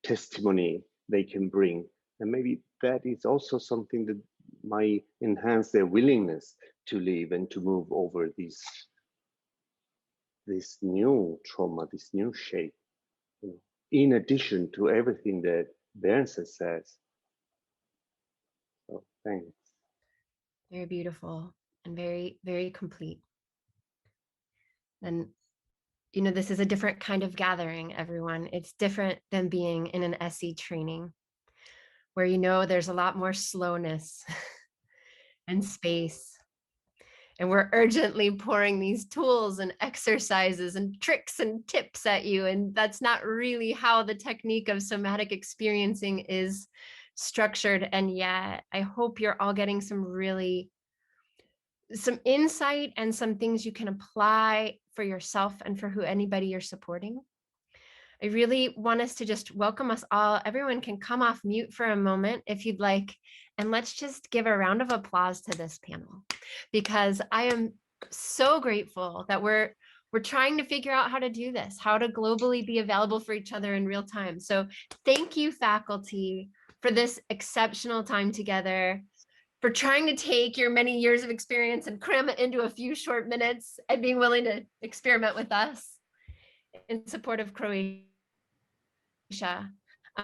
testimony they can bring. And maybe that is also something that might enhance their willingness to live and to move over this new trauma, this new shape, in addition to everything that Bernsa says. So thanks. Very beautiful and very, very complete. And this is a different kind of gathering, everyone. It's different than being in an SE training where there's a lot more slowness and space. And we're urgently pouring these tools and exercises and tricks and tips at you. And that's not really how the technique of somatic experiencing is structured. And yet, I hope you're all getting some insight and some things you can apply for yourself and for anybody you're supporting. I really want us to just welcome us all. Everyone can come off mute for a moment if you'd like, and let's just give a round of applause to this panel, because I am so grateful that we're trying to figure out how to do this, how to globally be available for each other in real time. So thank you, faculty, for this exceptional time together, for trying to take your many years of experience and cram it into a few short minutes and being willing to experiment with us in support of Croatia.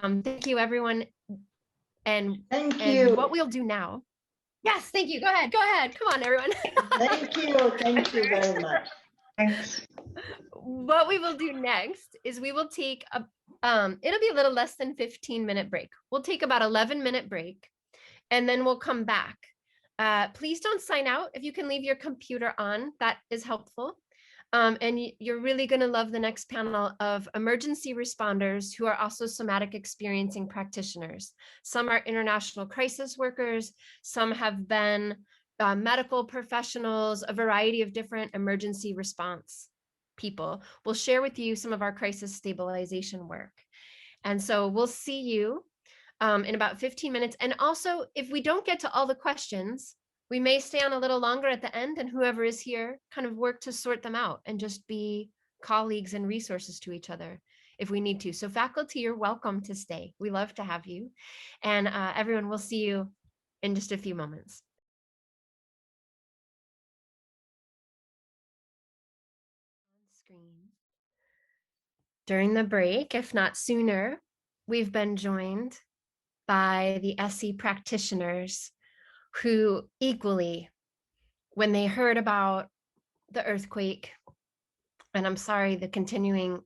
Thank you, everyone. And what we'll do now. Yes, thank you. Go ahead. Come on, everyone. Thank you very much. Thanks. What we will do next is we will take it'll be a little less than 15-minute break. We'll take about 11-minute break, and then we'll come back. Please don't sign out. If you can leave your computer on, that is helpful. And you're really going to love the next panel of emergency responders who are also somatic experiencing practitioners. Some are international crisis workers. Some have been medical professionals, a variety of different emergency response people. We'll share with you some of our crisis stabilization work. And so we'll see you in about 15 minutes. And also, if we don't get to all the questions, we may stay on a little longer at the end, and whoever is here kind of work to sort them out and just be colleagues and resources to each other if we need to. So faculty, you're welcome to stay. We love to have you. And everyone, we'll see you in just a few moments. On screen. During the break, if not sooner, we've been joined by the SE practitioners who equally, when they heard about the earthquake, and I'm sorry, the continuing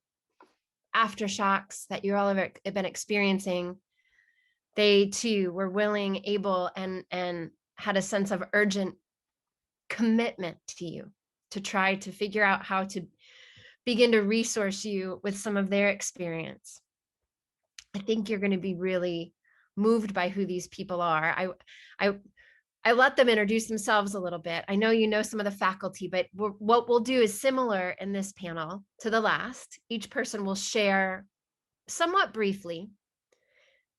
aftershocks that you all have been experiencing, they too were willing, able, and had a sense of urgent commitment to you to try to figure out how to begin to resource you with some of their experience. I think you're going to be really moved by who these people are. I let them introduce themselves a little bit. I know you know some of the faculty, but what we'll do is similar in this panel to the last. Each person will share somewhat briefly.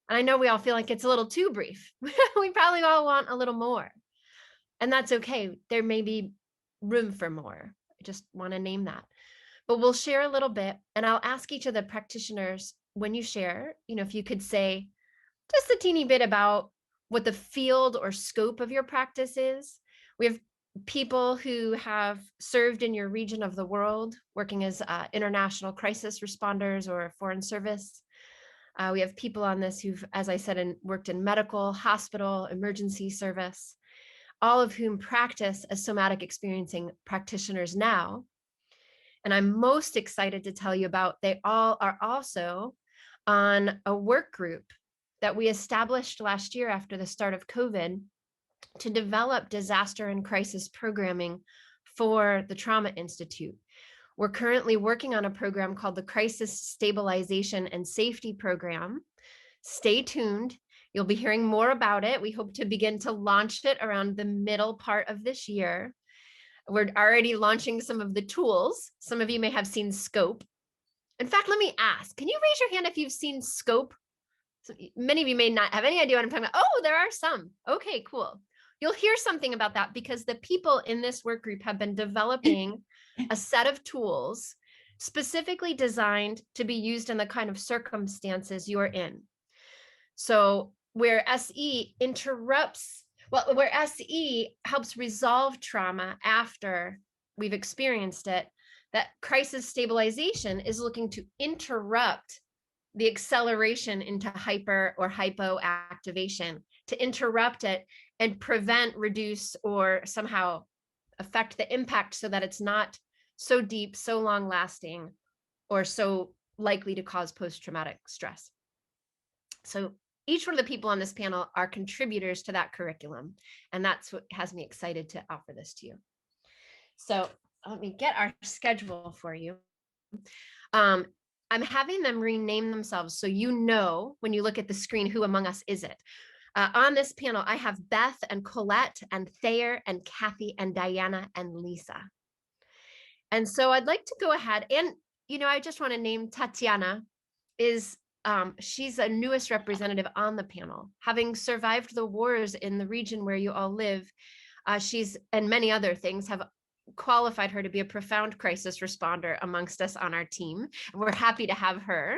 And I know we all feel like it's a little too brief. We probably all want a little more. And that's okay. There may be room for more. I just want to name that. But we'll share a little bit, and I'll ask each of the practitioners, when you share, if you could say just a teeny bit about what the field or scope of your practice is. We have people who have served in your region of the world, working as international crisis responders or foreign service. We have people on this who've, as I said, worked in medical, hospital, emergency service, all of whom practice as somatic experiencing practitioners now. And I'm most excited to tell you about, they all are also on a work group that we established last year after the start of COVID to develop disaster and crisis programming for the Trauma Institute. We're currently working on a program called the Crisis Stabilization and Safety Program. Stay tuned. You'll be hearing more about it. We hope to begin to launch it around the middle part of this year. We're already launching some of the tools. Some of you may have seen Scope. In fact, let me ask, can you raise your hand if you've seen Scope? So many of you may not have any idea what I'm talking about. Oh, there are some. Okay, cool. You'll hear something about that because the people in this work group have been developing a set of tools specifically designed to be used in the kind of circumstances you're in. So where SE interrupts, well, where SE helps resolve trauma after we've experienced it, that crisis stabilization is looking to interrupt the acceleration into hyper or hypoactivation, to interrupt it and prevent, reduce, or somehow affect the impact so that it's not so deep, so long lasting, or so likely to cause post-traumatic stress. So each one of the people on this panel are contributors to that curriculum, and that's what has me excited to offer this to you. So let me get our schedule for you. I'm having them rename themselves so you know when you look at the screen who among us is it. On this panel, I have Beth and Colette and Thayer and Kathy and Diana and Lisa. And so I'd like to go ahead and, I just want to name Tatiana is she's a newest representative on the panel, having survived the wars in the region where you all live. She's, and many other things, have qualified her to be a profound crisis responder amongst us on our team. And we're happy to have her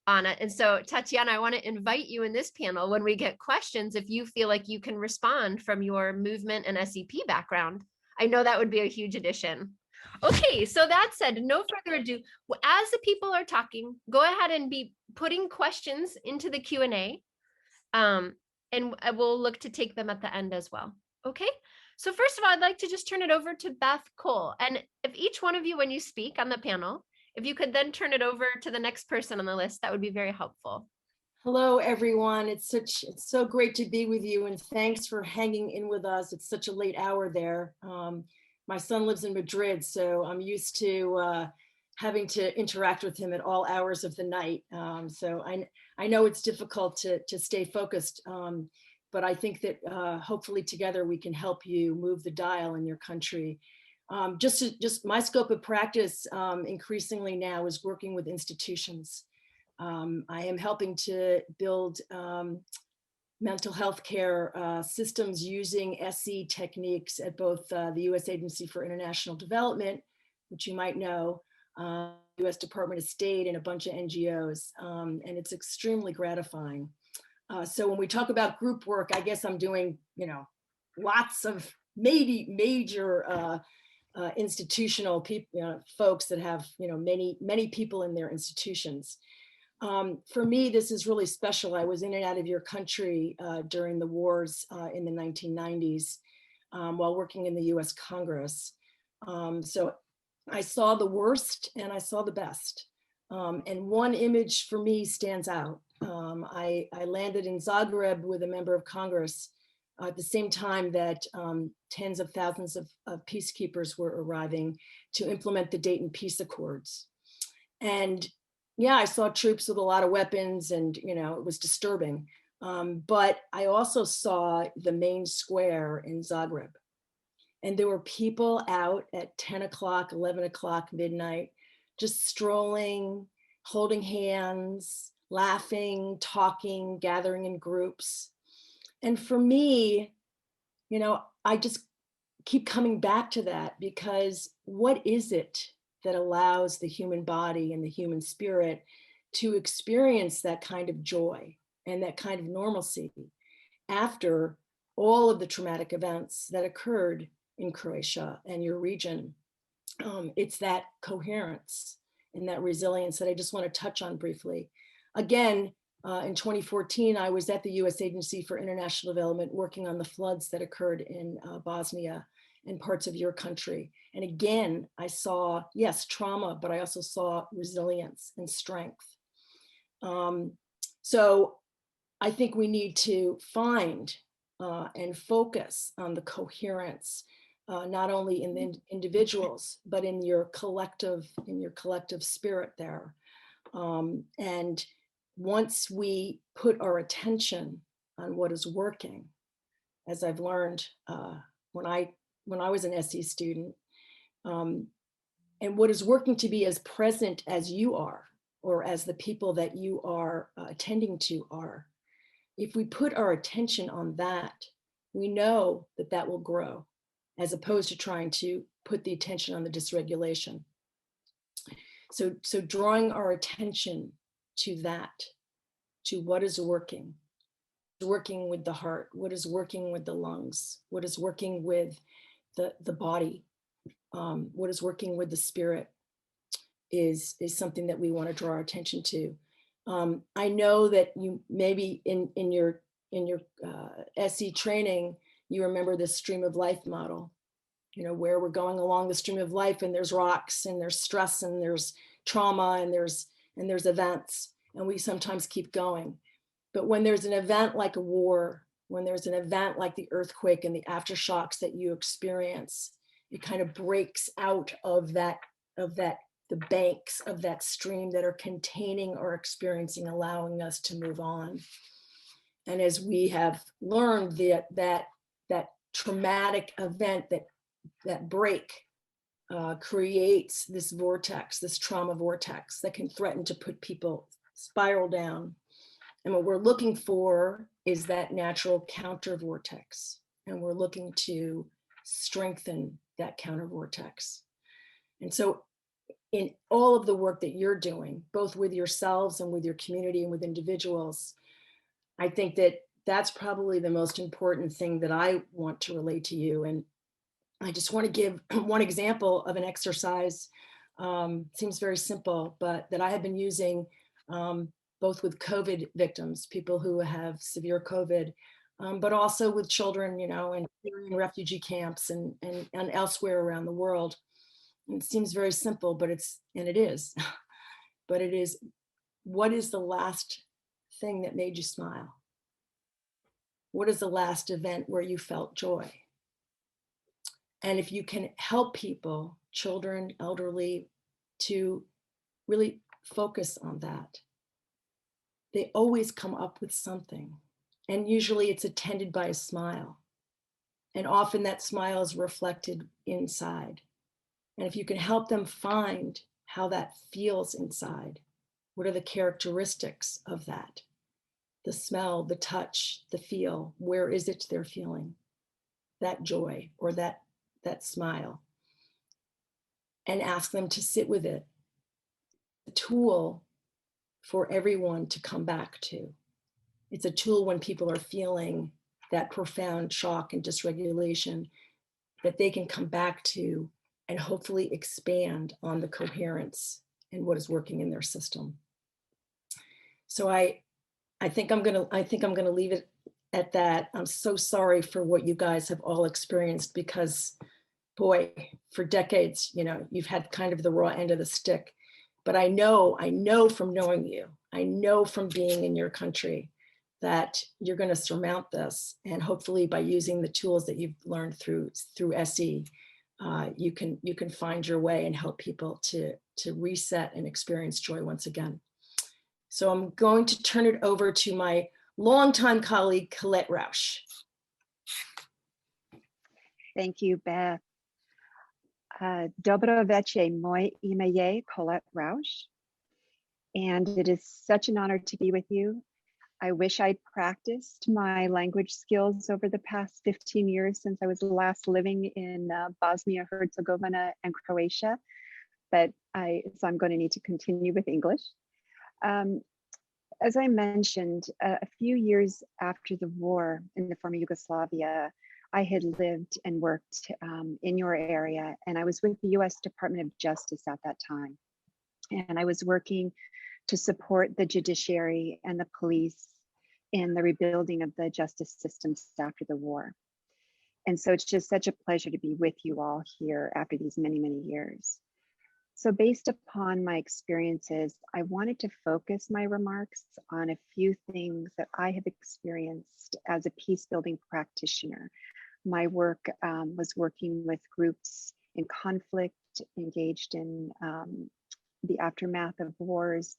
on it. And so, Tatiana, I want to invite you in this panel when we get questions, if you feel like you can respond from your movement and SEP background. I know that would be a huge addition. Okay, so that said, no further ado, as the people are talking, go ahead and be putting questions into the Q&A, and we'll look to take them at the end as well. Okay, so first of all, I'd like to just turn it over to Beth Cole. And if each one of you, when you speak on the panel, if you could then turn it over to the next person on the list, that would be very helpful. Hello, everyone. It's so great to be with you, and thanks for hanging in with us. It's such a late hour there. My son lives in Madrid, so I'm used to having to interact with him at all hours of the night. So I know it's difficult to stay focused, but I think that hopefully together we can help you move the dial in your country. Just my scope of practice increasingly now is working with institutions. I am helping to build mental health care systems using SE techniques at both the U.S. Agency for International Development, which you might know, U.S. Department of State, and a bunch of NGOs, and it's extremely gratifying. So when we talk about group work, I guess I'm doing, lots of major institutional people, folks that have, many people in their institutions. For me, this is really special. I was in and out of your country during the wars in the 1990s while working in the US Congress. So I saw the worst and I saw the best. And one image for me stands out. I landed in Zagreb with a member of Congress at the same time that tens of thousands of peacekeepers were arriving to implement the Dayton Peace Accords. And yeah, I saw troops with a lot of weapons, and it was disturbing. But I also saw the main square in Zagreb, and there were people out at 10 o'clock, 11 o'clock, midnight, just strolling, holding hands, laughing, talking, gathering in groups. And for me, I just keep coming back to that, because what is it that allows the human body and the human spirit to experience that kind of joy and that kind of normalcy after all of the traumatic events that occurred in Croatia and your region? It's that coherence and that resilience that I just want to touch on briefly. Again, in 2014, I was at the U.S. Agency for International Development working on the floods that occurred in Bosnia and parts of your country. And again, I saw, yes, trauma, but I also saw resilience and strength. So I think we need to find and focus on the coherence not only in the individuals, but in your collective spirit there. And once we put our attention on what is working, as I've learned when I was an SE student, and what is working, to be as present as you are, or as the people that you are attending to are. If we put our attention on that, we know that that will grow, as opposed to trying to put the attention on the dysregulation. So drawing our attention to that, to what is working with the heart, what is working with the lungs, what is working with the body, what is working with the spirit, is something that we want to draw our attention to. I know that you maybe in your SE training, you remember the stream of life model, where we're going along the stream of life, and there's rocks, and there's stress, and there's trauma, and there's events, and we sometimes keep going. But when there's an event like a war, when there's an event like the earthquake and the aftershocks that you experience, it kind of breaks out of the banks of that stream that are containing our experiencing, allowing us to move on. And as we have learned, that traumatic event, that break creates this vortex, this trauma vortex that can threaten to put people spiral down. And what we're looking for is that natural counter vortex. And we're looking to strengthen that counter vortex. And so in all of the work that you're doing, both with yourselves and with your community and with individuals, I think that that's probably the most important thing that I want to relate to you. And I just want to give one example of an exercise. Seems very simple, but that I have been using both with COVID victims, people who have severe COVID, but also with children, in refugee camps and elsewhere around the world. It seems very simple, but it is. But it is, what is the last thing that made you smile? What is the last event where you felt joy? And if you can help people, children, elderly, to really focus on that, they always come up with something. And usually it's attended by a smile. And often that smile is reflected inside. And if you can help them find how that feels inside, what are the characteristics of that? The smell, the touch, the feel, where is it they're feeling that joy or that smile? And ask them to sit with it. A tool for everyone to come back to. It's a tool when people are feeling that profound shock and dysregulation, that they can come back to and hopefully expand on the coherence and what is working in their system. So I think I'm gonna leave it at that. I'm so sorry for what you guys have all experienced, because boy, for decades, you've had kind of the raw end of the stick. But I know from knowing you, I know from being in your country, that you're going to surmount this. And hopefully by using the tools that you've learned through SE, you can find your way and help people to reset and experience joy once again. So I'm going to turn it over to my longtime colleague, Colette Rausch. Thank you, Beth. Dobro večer, moje ime je Colette Rausch, and it is such an honor to be with you. I wish I'd practiced my language skills over the past 15 years since I was last living in Bosnia, Herzegovina, and Croatia, so I'm going to need to continue with English. As I mentioned, a few years after the war in the former Yugoslavia, I had lived and worked in your area, and I was with the US Department of Justice at that time. And I was working to support the judiciary and the police in the rebuilding of the justice systems after the war. And so it's just such a pleasure to be with you all here after these many, many years. So based upon my experiences, I wanted to focus my remarks on a few things that I have experienced as a peace building practitioner My work was working with groups in conflict, engaged in the aftermath of wars,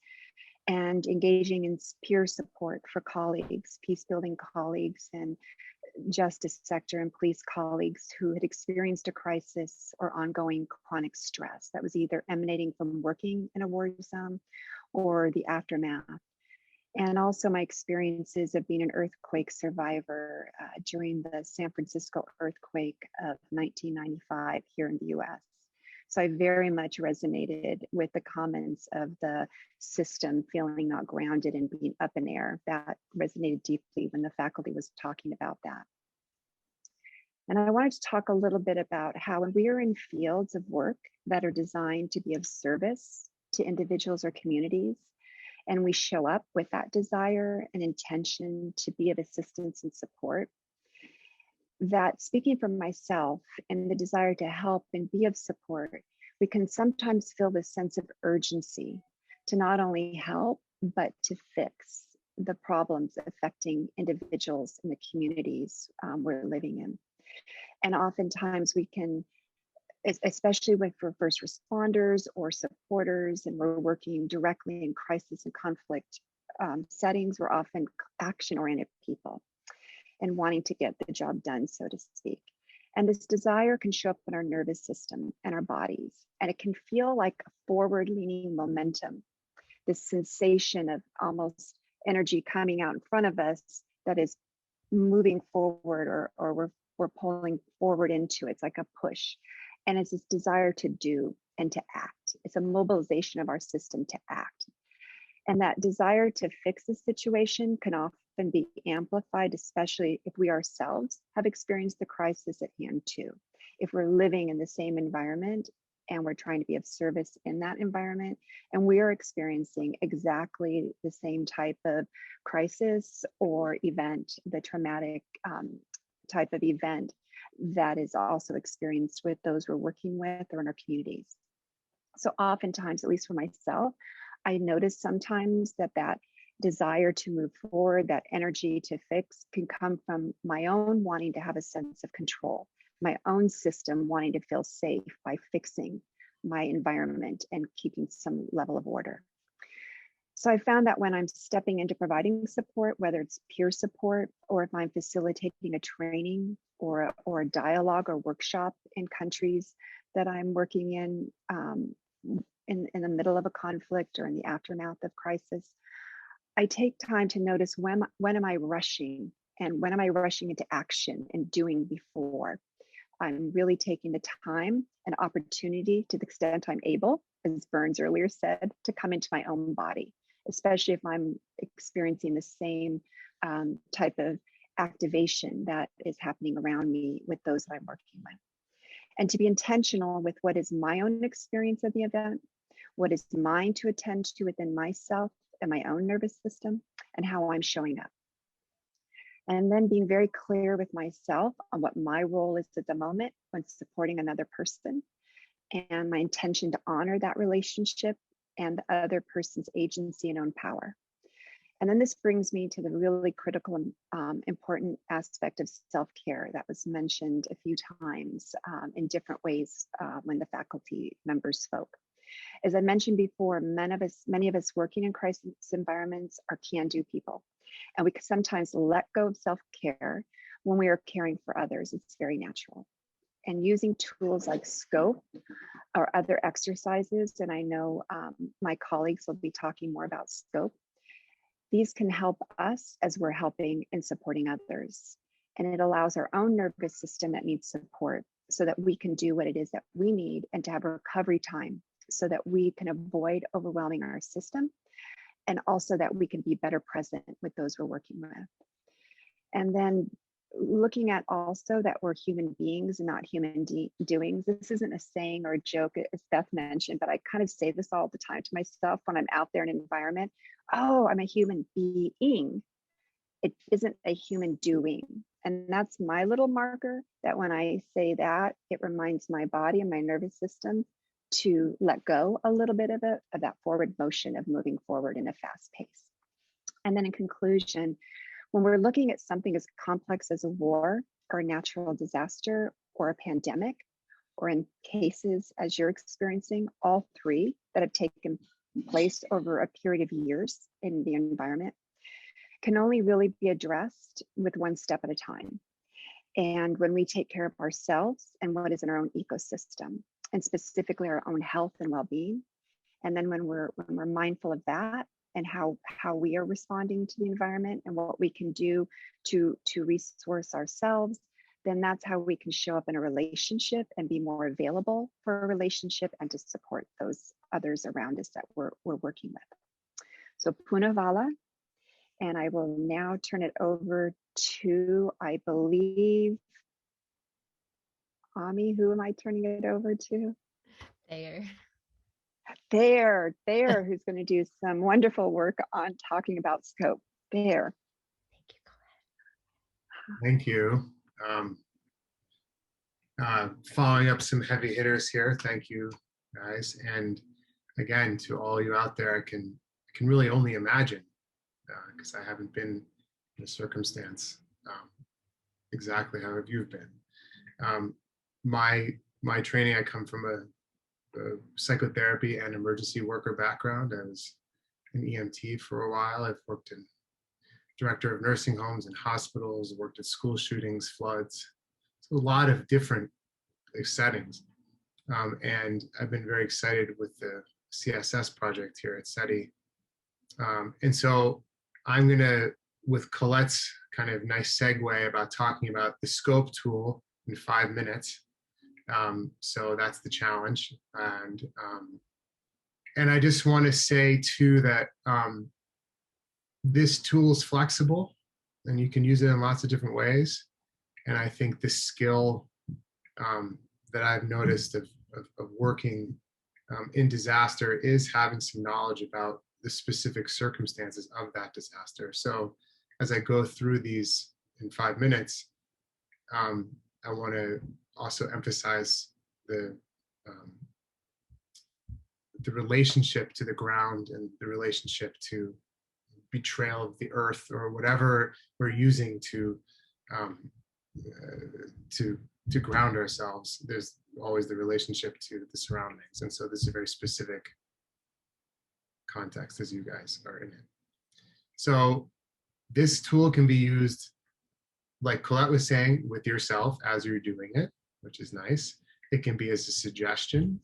and engaging in peer support for colleagues, peace building colleagues, and justice sector and police colleagues who had experienced a crisis or ongoing chronic stress that was either emanating from working in a war zone or the aftermath. And also my experiences of being an earthquake survivor during the San Francisco earthquake of 1995 here in the US. So I very much resonated with the comments of the system feeling not grounded and being up in air. That resonated deeply when the faculty was talking about that. And I wanted to talk a little bit about how when we are in fields of work that are designed to be of service to individuals or communities, and we show up with that desire and intention to be of assistance and support, that speaking for myself and the desire to help and be of support, we can sometimes feel this sense of urgency to not only help, but to fix the problems affecting individuals in the communities we're living in. And oftentimes we can, especially for first responders or supporters, and we're working directly in crisis and conflict settings, we're often action-oriented people and wanting to get the job done, so to speak. And this desire can show up in our nervous system and our bodies, and it can feel like a forward-leaning momentum, this sensation of almost energy coming out in front of us that is moving forward, or we're pulling forward into it. It's like a push. And it's this desire to do and to act. It's a mobilization of our system to act. And that desire to fix the situation can often be amplified, especially if we ourselves have experienced the crisis at hand too. If we're living in the same environment and we're trying to be of service in that environment, and we are experiencing exactly the same type of crisis or event, the traumatic type of event that is also experienced with those we're working with or in our communities. So oftentimes, at least for myself, I notice sometimes that desire to move forward, that energy to fix, can come from my own wanting to have a sense of control, my own system wanting to feel safe by fixing my environment and keeping some level of order. So I found that when I'm stepping into providing support, whether it's peer support or if I'm facilitating a training or a dialogue or workshop in countries that I'm working in the middle of a conflict or in the aftermath of crisis, I take time to notice when am I rushing, and when am I rushing into action and doing before. I'm really taking the time and opportunity, to the extent I'm able, as Burns earlier said, to come into my own body, especially if I'm experiencing the same type of activation that is happening around me with those that I'm working with. And to be intentional with what is my own experience of the event, what is mine to attend to within myself and my own nervous system, and how I'm showing up. And then being very clear with myself on what my role is at the moment when supporting another person, and my intention to honor that relationship and the other person's agency and own power. And then this brings me to the really critical and important aspect of self-care that was mentioned a few times in different ways when the faculty members spoke. As I mentioned before, many of us working in crisis environments are can-do people. And we can sometimes let go of self-care when we are caring for others. It's very natural. And using tools like scope or other exercises, and I know my colleagues will be talking more about scope, these can help us as we're helping and supporting others. And it allows our own nervous system that needs support so that we can do what it is that we need, and to have a recovery time so that we can avoid overwhelming our system, and also that we can be better present with those we're working with. And then looking at also that we're human beings and not human doings. This isn't a saying or a joke, as Beth mentioned, but I kind of say this all the time to myself when I'm out there in an environment. Oh, I'm a human being. It isn't a human doing. And that's my little marker that when I say that, it reminds my body and my nervous system to let go a little bit of that forward motion of moving forward in a fast pace. And then in conclusion, when we're looking at something as complex as a war, or a natural disaster or a pandemic, or in cases as you're experiencing, all three that have taken place over a period of years in the environment, can only really be addressed with one step at a time. And when we take care of ourselves and what is in our own ecosystem, and specifically our own health and well-being, and then when we're mindful of that and how we are responding to the environment and what we can do to resource ourselves, then that's how we can show up in a relationship and be more available for a relationship and to support those others around us that we're working with. So Punavala, and I will now turn it over to, I believe, Ami. Who am I turning it over to? There, who's going to do some wonderful work on talking about scope. There. Thank you. Following up some heavy hitters here. Thank you, guys. And again, to all you out there, I can really only imagine, because I haven't been in a circumstance exactly how you've been. My training, I come from a psychotherapy and emergency worker background. I was an EMT for a while. I've worked in director of nursing homes and hospitals, worked at school shootings, floods, so a lot of different settings. And I've been very excited with the CSS project here at SETI. And so I'm gonna, with Colette's kind of nice segue about talking about the scope tool in 5 minutes. So that's the challenge. And I just want to say too that this tool is flexible and you can use it in lots of different ways. And I think the skill that I've noticed of working in disaster is having some knowledge about the specific circumstances of that disaster. So as I go through these in 5 minutes, I want to also emphasize the relationship to the ground and the relationship to betrayal of the earth or whatever we're using to ground ourselves. There's always the relationship to the surroundings, and so this is a very specific context as you guys are in it. So this tool can be used, like Colette was saying, with yourself as you're doing it, which is nice. It can be as a suggestion.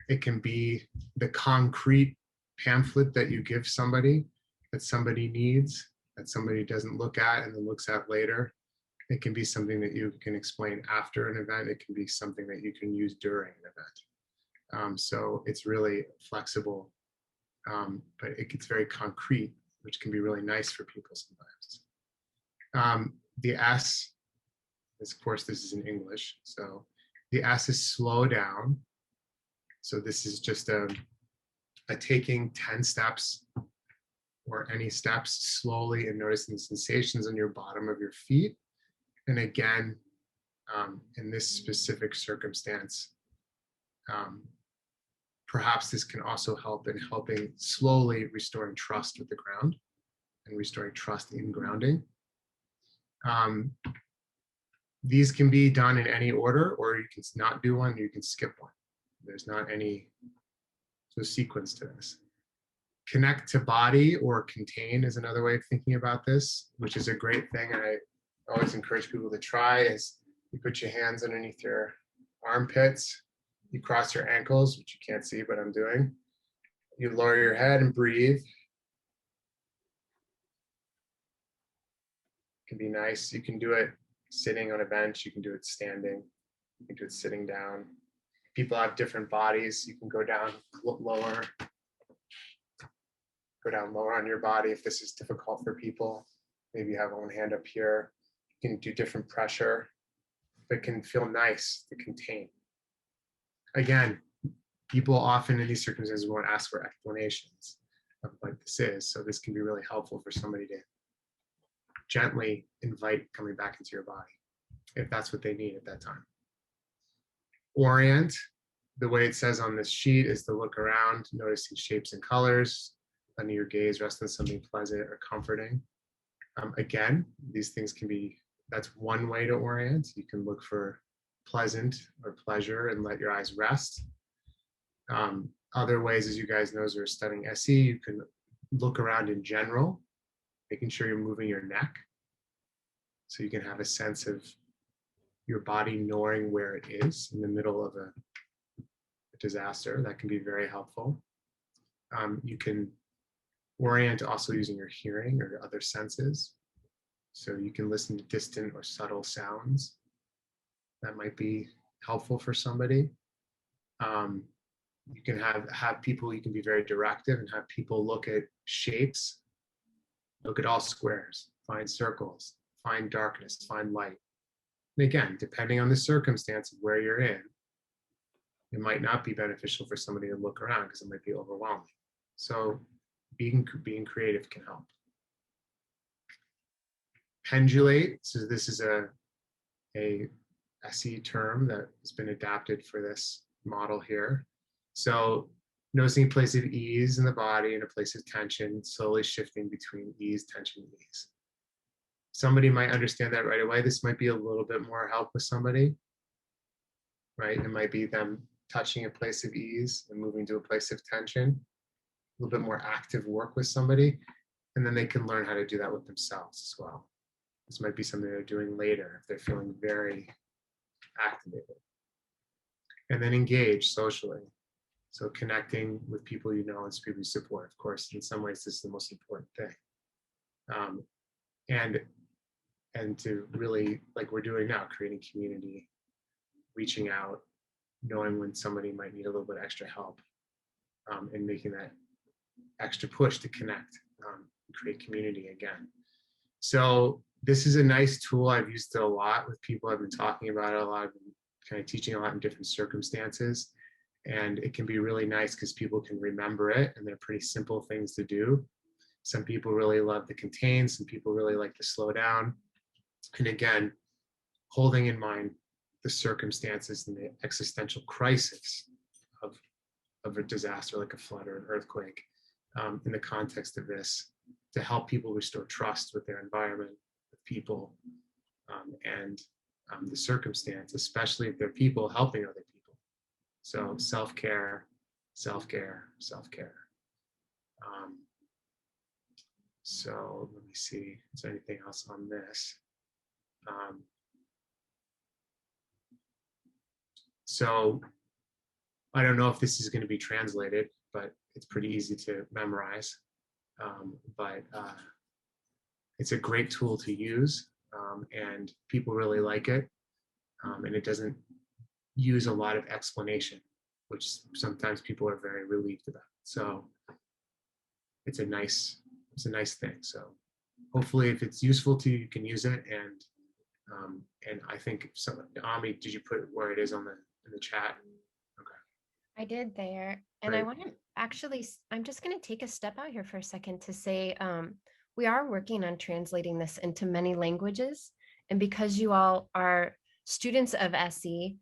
It can be the concrete pamphlet that you give somebody that somebody needs, that somebody doesn't look at and then looks at later. It can be something that you can explain after an event. It can be something that you can use during an event. So it's really flexible, but it gets very concrete, which can be really nice for people sometimes. The S, of course, this is in English. So the S is slow down. So this is just a taking 10 steps or any steps slowly and noticing the sensations on your bottom of your feet. And again, in this specific circumstance, perhaps this can also help in helping slowly restoring trust with the ground and restoring trust in grounding. These can be done in any order, or you can not do one, you can skip one. There's not any sequence to this. Connect to body or contain is another way of thinking about this, which is a great thing. And I always encourage people to try is you put your hands underneath your armpits, you cross your ankles, which you can't see, but I'm doing. You lower your head and breathe. It can be nice. You can do it sitting on a bench. You can do it standing. You can do it sitting down. People have different bodies. You can go down lower. Go down lower on your body if this is difficult for people. Maybe you have one hand up here. You can do different pressure, but it can feel nice to contain. Again, people often in these circumstances won't ask for explanations of what this is. So this can be really helpful for somebody to gently invite coming back into your body if that's what they need at that time. Orient, the way it says on this sheet, is to look around, noticing shapes and colors, letting your gaze rest on something pleasant or comforting. Again, these things can be That's one way to orient. You can look for pleasant or pleasure and let your eyes rest. Other ways, as you guys know, as we're studying SE, you can look around in general, making sure you're moving your neck. So you can have a sense of your body knowing where it is in the middle of a disaster. That can be very helpful. You can orient also using your hearing or other senses. So you can listen to distant or subtle sounds. That might be helpful for somebody. You can have people, you can be very directive and have people look at shapes, look at all squares, find circles, find darkness, find light. And again, depending on the circumstance of where you're in, it might not be beneficial for somebody to look around because it might be overwhelming. So being creative can help. Pendulate, so this is a SE term that has been adapted for this model here. So noticing a place of ease in the body and a place of tension, slowly shifting between ease, tension, ease. Somebody might understand that right away. This might be a little bit more help with somebody, right? It might be them touching a place of ease and moving to a place of tension, a little bit more active work with somebody, and then they can learn how to do that with themselves as well. This might be something they're doing later if they're feeling very activated. And then engage socially. So connecting with people you know and people you support. Of course, in some ways, this is the most important thing. And to really, like we're doing now, creating community, reaching out, knowing when somebody might need a little bit extra help, and making that extra push to connect, and create community again. So this is a nice tool. I've used it a lot with people. I've been talking about it a lot. I've been kind of teaching a lot in different circumstances. And it can be really nice because people can remember it and they're pretty simple things to do. Some people really love to contain, some people really like to slow down. And again, holding in mind the circumstances and the existential crisis of a disaster like a flood or an earthquake, in the context of this, to help people restore trust with their environment, with people, and the circumstance, especially if they're people helping other people. So self-care, self-care, self-care. So let me see, is there anything else on this? So I don't know if this is going to be translated, but it's pretty easy to memorize. But it's a great tool to use, and people really like it. And it doesn't use a lot of explanation, which sometimes people are very relieved about. So it's a nice thing. So hopefully, if it's useful to you, you can use it. And I think Ami, did you put where it is in the chat? Okay. I did there. And Great. I want to actually, I'm just going to take a step out here for a second to say, we are working on translating this into many languages. And because you all are students of SE,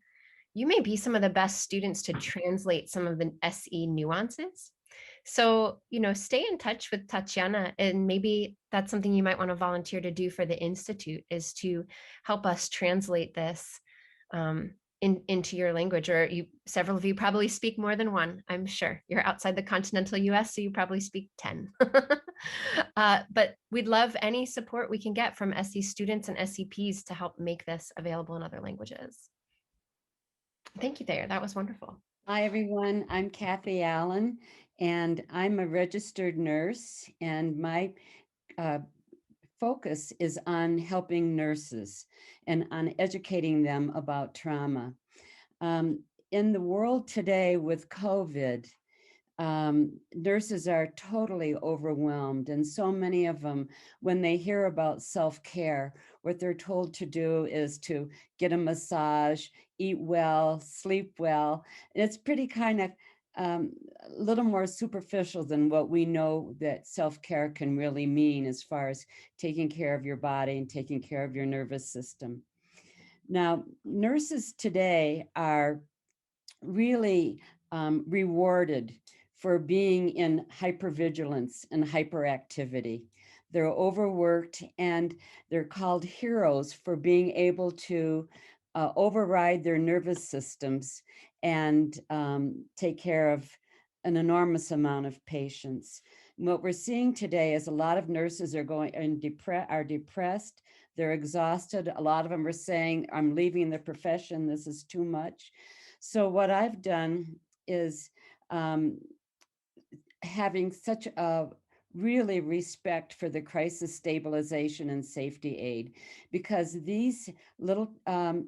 you may be some of the best students to translate some of the SE nuances. So, stay in touch with Tatiana, and maybe that's something you might want to volunteer to do for the Institute, is to help us translate this into your language. Or several of you probably speak more than one, I'm sure. You're outside the continental US, so you probably speak 10. But we'd love any support we can get from SE students and SEPs to help make this available in other languages. Thank you, Thayer. That was wonderful. Hi, everyone. I'm Kathy Allen, and I'm a registered nurse, and my focus is on helping nurses and on educating them about trauma. In the world today with COVID, nurses are totally overwhelmed, and so many of them, when they hear about self-care, what they're told to do is to get a massage, eat well, sleep well. And it's pretty kind of a little more superficial than what we know that self-care can really mean, as far as taking care of your body and taking care of your nervous system. Now, nurses today are really rewarded for being in hypervigilance and hyperactivity. They're overworked, and they're called heroes for being able to override their nervous systems and take care of an enormous amount of patients. What we're seeing today is a lot of nurses are going and are depressed. They're exhausted. A lot of them are saying, I'm leaving the profession. This is too much. So what I've done is having such a really respect for the crisis stabilization and safety aid, because these little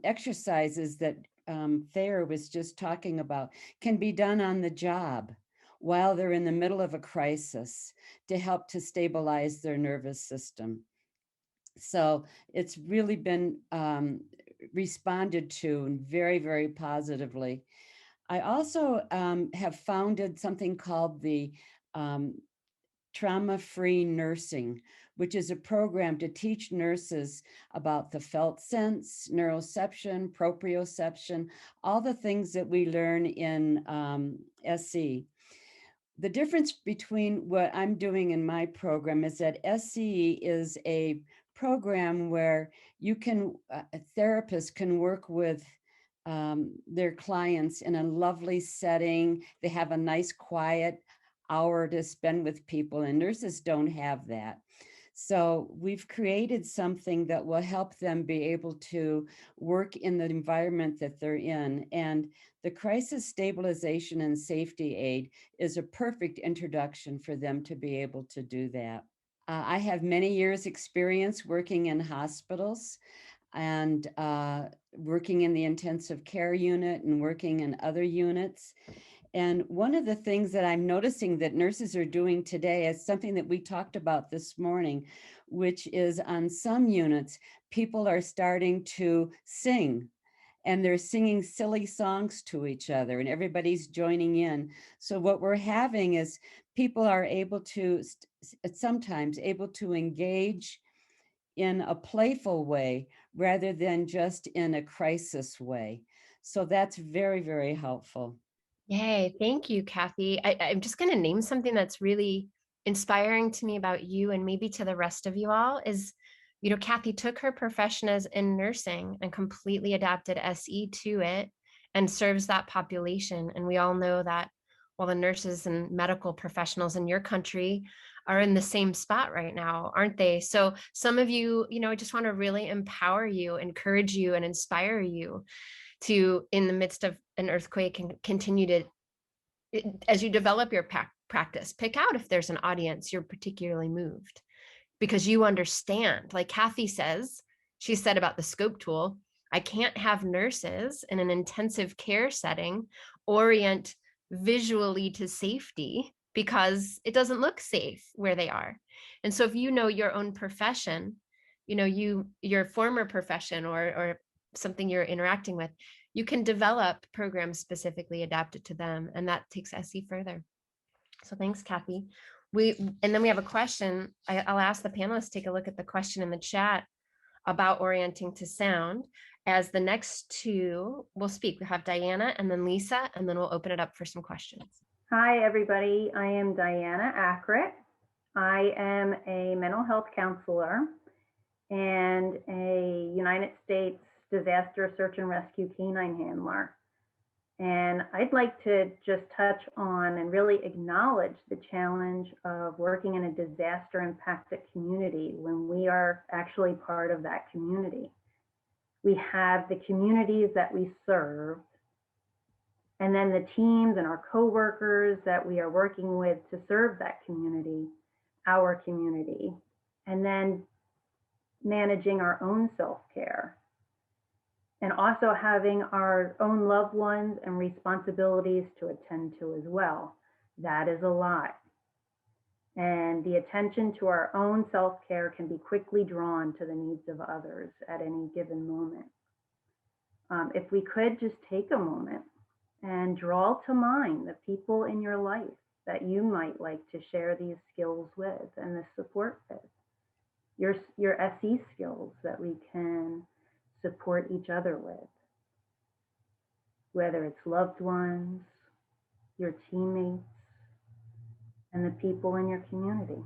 exercises that Thayer was just talking about can be done on the job while they're in the middle of a crisis to help to stabilize their nervous system. So it's really been responded to very, very positively. I also have founded something called the Trauma-Free Nursing, which is a program to teach nurses about the felt sense, neuroception, proprioception, all the things that we learn in SE. The difference between what I'm doing in my program is that SE is a program where you can, therapists can work with their clients in a lovely setting. They have a nice quiet hour to spend with people, and nurses don't have that. So we've created something that will help them be able to work in the environment that they're in. And the crisis stabilization and safety aid is a perfect introduction for them to be able to do that. I have many years experience working in hospitals and working in the intensive care unit and working in other units. And one of the things that I'm noticing that nurses are doing today is something that we talked about this morning, which is on some units, people are starting to sing, and they're singing silly songs to each other and everybody's joining in. So what we're having is people are able to sometimes able to engage in a playful way rather than just in a crisis way. So that's very, very helpful. Yay, thank you, Kathy. I'm just going to name something that's really inspiring to me about you and maybe to the rest of you all is, Kathy took her profession as in nursing and completely adapted SE to it and serves that population. And we all know that while the nurses and medical professionals in your country are in the same spot right now, aren't they? So some of you, I just want to really empower you, encourage you, and inspire you to, in the midst of an earthquake, and continue to, as you develop your practice, pick out if there's an audience you're particularly moved, because you understand, like Kathy says, she said about the scope tool, I can't have nurses in an intensive care setting orient visually to safety because it doesn't look safe where they are. And so if you know your own profession, your former profession or something you're interacting with, you can develop programs specifically adapted to them, and that takes SE further. So thanks, Kathy. And then we have a question. I'll ask the panelists take a look at the question in the chat about orienting to sound. As the next two will speak, we have Diana and then Lisa, and then we'll open it up for some questions. Hi, everybody. I am Diana Ackert. I am a mental health counselor and a United States disaster search and rescue canine handler. And I'd like to just touch on and really acknowledge the challenge of working in a disaster impacted community when we are actually part of that community. We have the communities that we serve, and then the teams and our coworkers that we are working with to serve that community, our community, and then managing our own self-care. And also having our own loved ones and responsibilities to attend to as well. That is a lot. And the attention to our own self-care can be quickly drawn to the needs of others at any given moment. If we could just take a moment and draw to mind the people in your life that you might like to share these skills with and the support with. Your SE skills that we can support each other with, whether it's loved ones, your teammates, and the people in your community.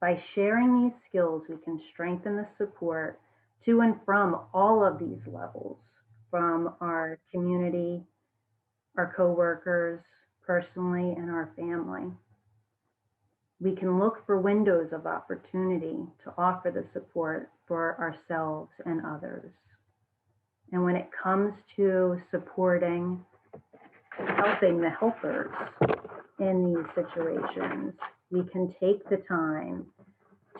By sharing these skills, we can strengthen the support to and from all of these levels, from our community, our coworkers, personally, and our family. We can look for windows of opportunity to offer the support for ourselves and others. And when it comes to supporting, helping the helpers in these situations, we can take the time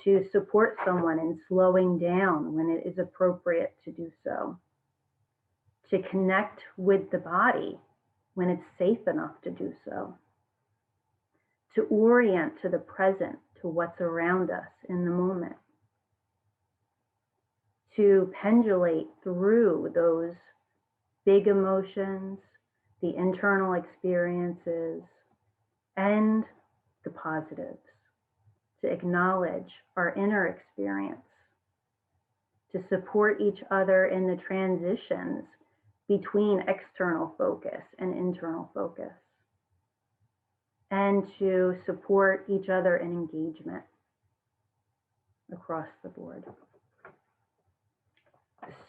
to support someone in slowing down when it is appropriate to do so, to connect with the body when it's safe enough to do so, to orient to the present, to what's around us in the moment, to pendulate through those big emotions, the internal experiences, and the positives, to acknowledge our inner experience, to support each other in the transitions between external focus and internal focus, and to support each other in engagement across the board.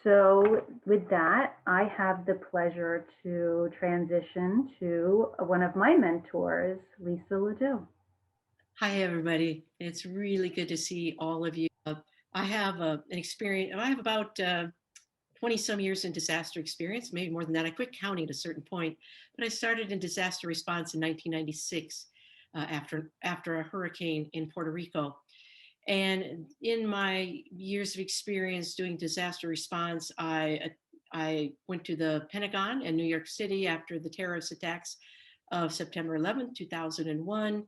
So with that, I have the pleasure to transition to one of my mentors, Lisa Ledoux. Hi, everybody. It's really good to see all of you. I have an experience, I have about 20 some years in disaster experience, maybe more than that. I quit counting at a certain point, but I started in disaster response in 1996 after a hurricane in Puerto Rico. And in my years of experience doing disaster response, I went to the Pentagon in New York City after the terrorist attacks of September 11th, 2001.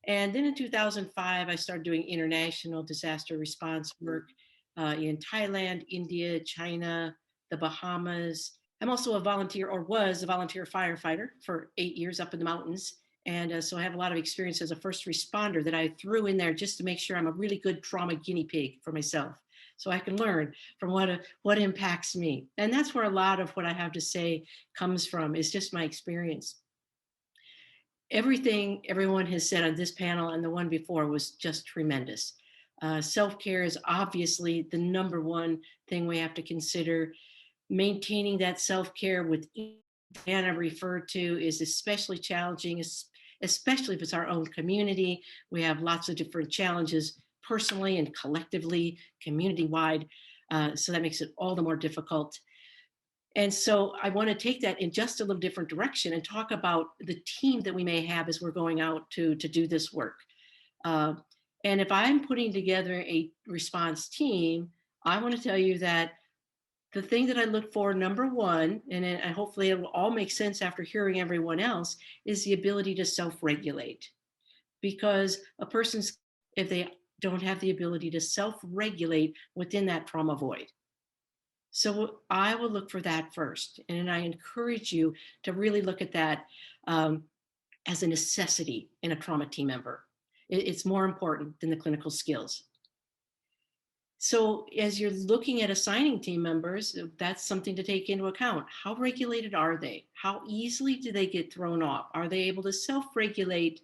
And then in 2005, I started doing international disaster response work in Thailand, India, China, the Bahamas. I'm also a volunteer, or was a volunteer firefighter for 8 years up in the mountains. And so I have a lot of experience as a first responder that I threw in there just to make sure I'm a really good trauma guinea pig for myself, so I can learn from what impacts me. And that's where a lot of what I have to say comes from, is just my experience. Everything everyone has said on this panel and the one before was just tremendous. Self-care is obviously the number one thing we have to consider. Maintaining that self-care with Diana referred to is especially challenging, especially if it's our own community. We have lots of different challenges personally and collectively, community-wide. So that makes it all the more difficult. And so I want to take that in just a little different direction and talk about the team that we may have as we're going out to do this work. And if I'm putting together a response team, I want to tell you that the thing that I look for, number one, and hopefully it will all make sense after hearing everyone else, is the ability to self-regulate. Because a person's, if they don't have the ability to self-regulate within that trauma void. So I will look for that first. And I encourage you to really look at that as a necessity in a trauma team member. It's more important than the clinical skills. So as you're looking at assigning team members, that's something to take into account. How regulated are they? How easily do they get thrown off? Are they able to self-regulate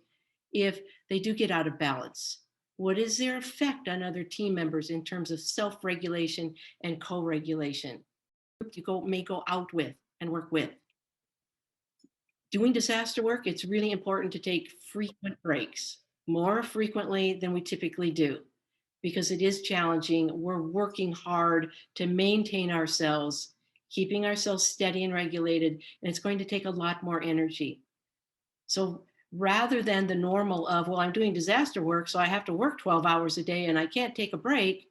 if they do get out of balance? What is their effect on other team members in terms of self-regulation and co-regulation? You may go out with and work with. Doing disaster work, it's really important to take frequent breaks, more frequently than we typically do, because it is challenging. We're working hard to maintain ourselves, keeping ourselves steady and regulated, and it's going to take a lot more energy. So rather than the normal of, well, I'm doing disaster work, so I have to work 12 hours a day and I can't take a break.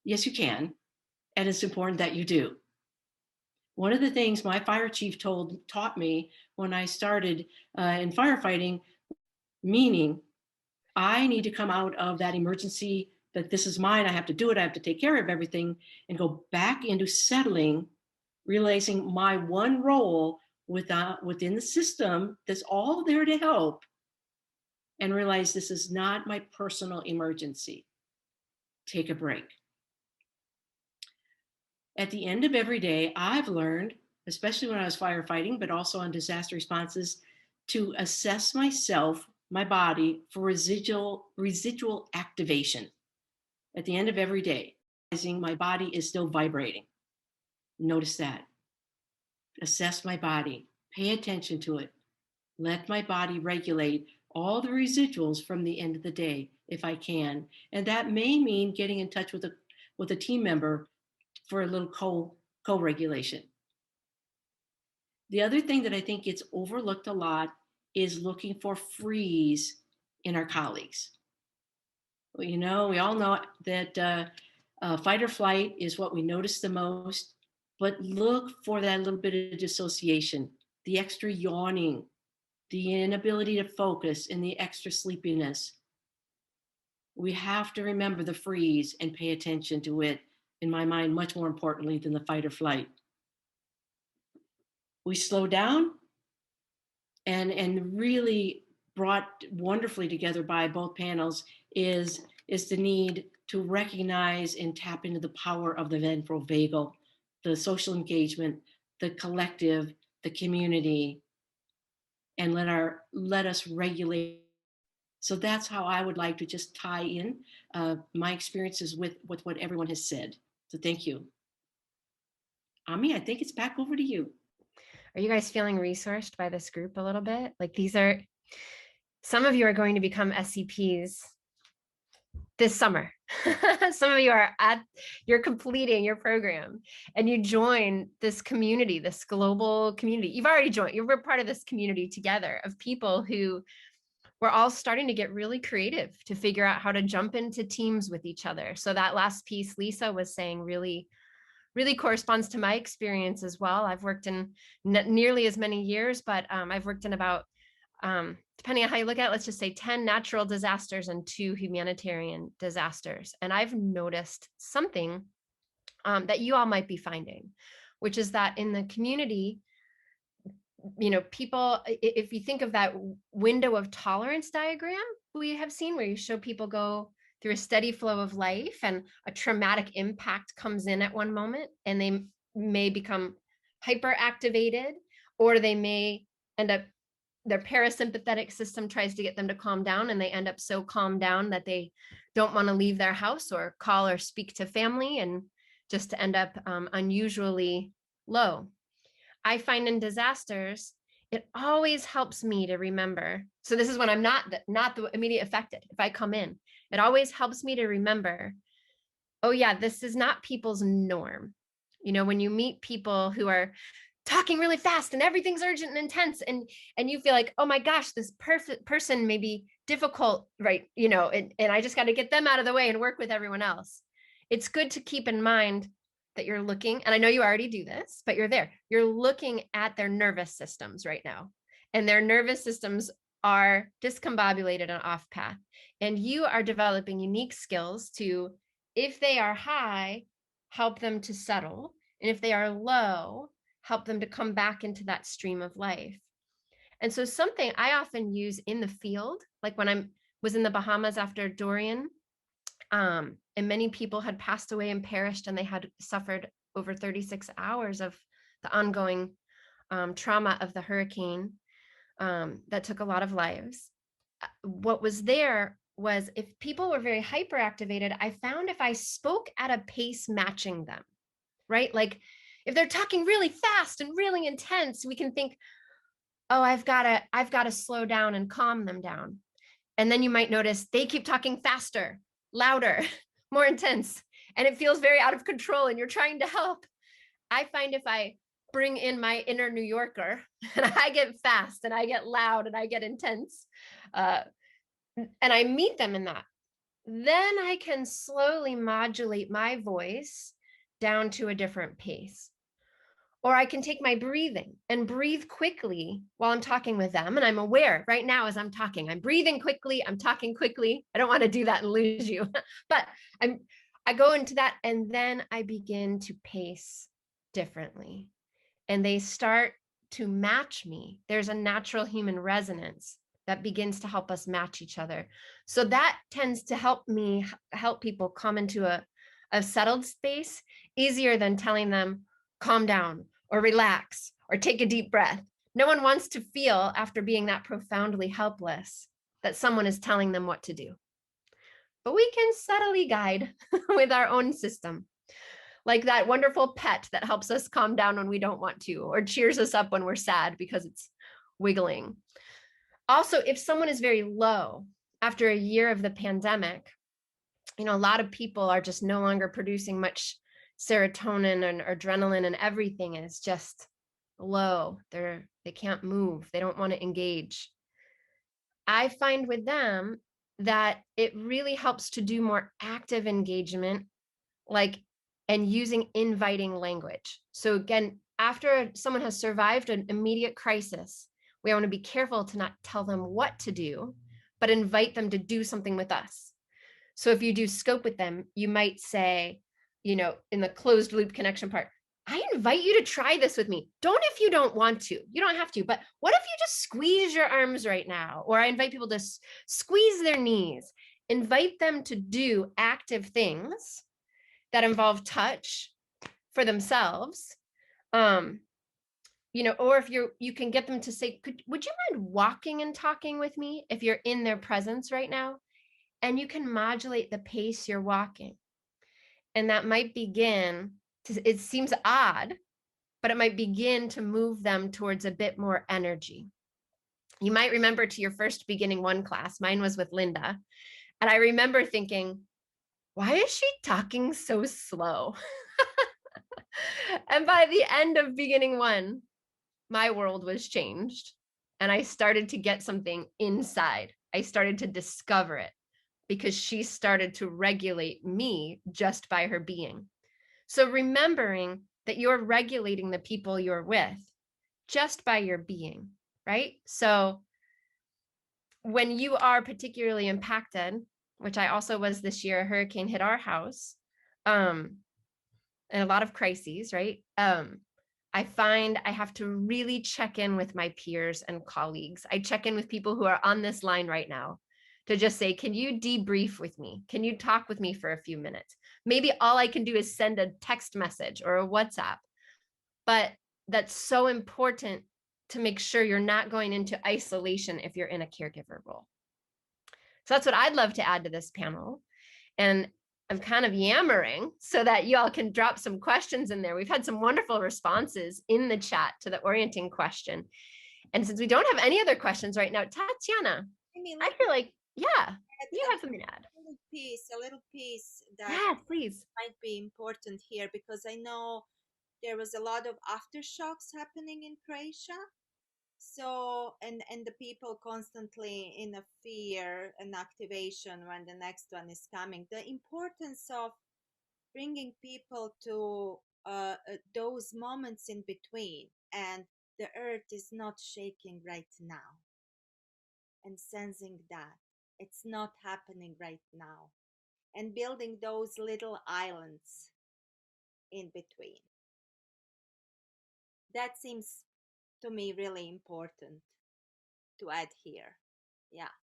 Yes, you can. And it's important that you do. One of the things my fire chief taught me when I started in firefighting, meaning I need to come out of that emergency, that this is mine, I have to do it, I have to take care of everything, and go back into settling, realizing my one role within the system that's all there to help, and realize this is not my personal emergency. Take a break. At the end of every day, I've learned, especially when I was firefighting, but also on disaster responses, to assess myself my body for residual activation at the end of every day. My body is still vibrating. Notice that. Assess my body. Pay attention to it. Let my body regulate all the residuals from the end of the day if I can. And that may mean getting in touch with a team member for a little co-regulation. The other thing that I think gets overlooked a lot is looking for freeze in our colleagues. Well, you know, we all know that fight or flight is what we notice the most, but look for that little bit of dissociation, the extra yawning, the inability to focus, and the extra sleepiness. We have to remember the freeze and pay attention to it, in my mind, much more importantly than the fight or flight. We slow down, and really brought wonderfully together by both panels is the need to recognize and tap into the power of the ventral vagal, the social engagement, the collective, the community, and let us regulate. So that's how I would like to just tie in my experiences with what everyone has said. So thank you. Ami, I think it's back over to you. Are you guys feeling resourced by this group a little bit? Like some of you are going to become SCPs this summer. Some of you you're completing your program and you join this community, this global community. You've already joined, you're part of this community together of people who we're all starting to get really creative to figure out how to jump into teams with each other. So that last piece Lisa was saying really corresponds to my experience as well. I've worked in nearly as many years, but I've worked in about, depending on how you look at it, let's just say 10 natural disasters and 2 humanitarian disasters. And I've noticed something that you all might be finding, which is that in the community, you know, people, if you think of that window of tolerance diagram we have seen where you show people go through a steady flow of life and a traumatic impact comes in at one moment and they may become hyperactivated, or they may end up, their parasympathetic system tries to get them to calm down and they end up so calmed down that they don't want to leave their house or call or speak to family, and just to end up unusually low. I find in disasters, it always helps me to remember. So this is when I'm not the immediate affected. If I come in, it always helps me to remember, oh yeah, this is not people's norm. You know, when you meet people who are talking really fast and everything's urgent and intense, and you feel like, oh my gosh, this perfect person may be difficult, right? You know, and I just got to get them out of the way and work with everyone else. It's good to keep in mind that you're looking, and I know you already do this, but you're looking at their nervous systems right now, and their nervous systems are discombobulated and off path, and you are developing unique skills to, if they are high, help them to settle, and if they are low, help them to come back into that stream of life. And so something I often use in the field, like when I was in the Bahamas after Dorian, and many people had passed away and perished, and they had suffered over 36 hours of the ongoing trauma of the hurricane that took a lot of lives. What was there was, if people were very hyperactivated, I found if I spoke at a pace matching them, right? Like if they're talking really fast and really intense, we can think, oh, I've got to slow down and calm them down. And then you might notice they keep talking faster, louder, more intense, and it feels very out of control and you're trying to help. I find if I bring in my inner New Yorker and I get fast and I get loud and I get intense, and I meet them in that, then I can slowly modulate my voice down to a different pace. Or I can take my breathing and breathe quickly while I'm talking with them. And I'm aware right now as I'm talking, I'm breathing quickly, I'm talking quickly. I don't want to do that and lose you, but I go into that, and then I begin to pace differently. And they start to match me. There's a natural human resonance that begins to help us match each other. So that tends to help people come into a settled space easier than telling them, calm down or relax or take a deep breath. No one wants to feel, after being that profoundly helpless, that someone is telling them what to do. But we can subtly guide with our own system, like that wonderful pet that helps us calm down when we don't want to, or cheers us up when we're sad because it's wiggling. Also, if someone is very low after a year of the pandemic, a lot of people are just no longer producing much serotonin and adrenaline, and everything is just low. They can't move. They don't want to engage. I find with them that it really helps to do more active engagement, and using inviting language. So again, after someone has survived an immediate crisis, we want to be careful to not tell them what to do, but invite them to do something with us. So if you do scope with them, you might say, in the closed loop connection part, I invite you to try this with me. Don't if you don't want to. You don't have to, but what if you just squeeze your arms right now? Or I invite people to squeeze their knees. Invite them to do active things that involve touch for themselves. Or if you can get them to say, would you mind walking and talking with me if you're in their presence right now? And you can modulate the pace you're walking. And that might begin it seems odd, but it might begin to move them towards a bit more energy. You might remember to your first beginning one class, mine was with Linda. And I remember thinking, why is she talking so slow? And by the end of beginning one, my world was changed. And I started to get something inside. I started to discover it because she started to regulate me just by her being. So remembering that you're regulating the people you're with just by your being, right? So when you are particularly impacted, which I also was this year, a hurricane hit our house, and a lot of crises, right? I find I have to really check in with my peers and colleagues. I check in with people who are on this line right now to just say, can you debrief with me? Can you talk with me for a few minutes? Maybe all I can do is send a text message or a WhatsApp, but that's so important to make sure you're not going into isolation if you're in a caregiver role. So that's what I'd love to add to this panel. And I'm kind of yammering so that you all can drop some questions in there. We've had some wonderful responses in the chat to the orienting question. And since we don't have any other questions right now, Tatiana, I feel like, yeah, you have something to add. A little piece that Yes, please. might be important here, because I know there was a lot of aftershocks happening in Croatia. So, and the people constantly in a fear and activation when the next one is coming. The importance of bringing people to those moments in between, and the earth is not shaking right now, and sensing that it's not happening right now, and building those little islands in between. That seems to me really important to add here. Yeah,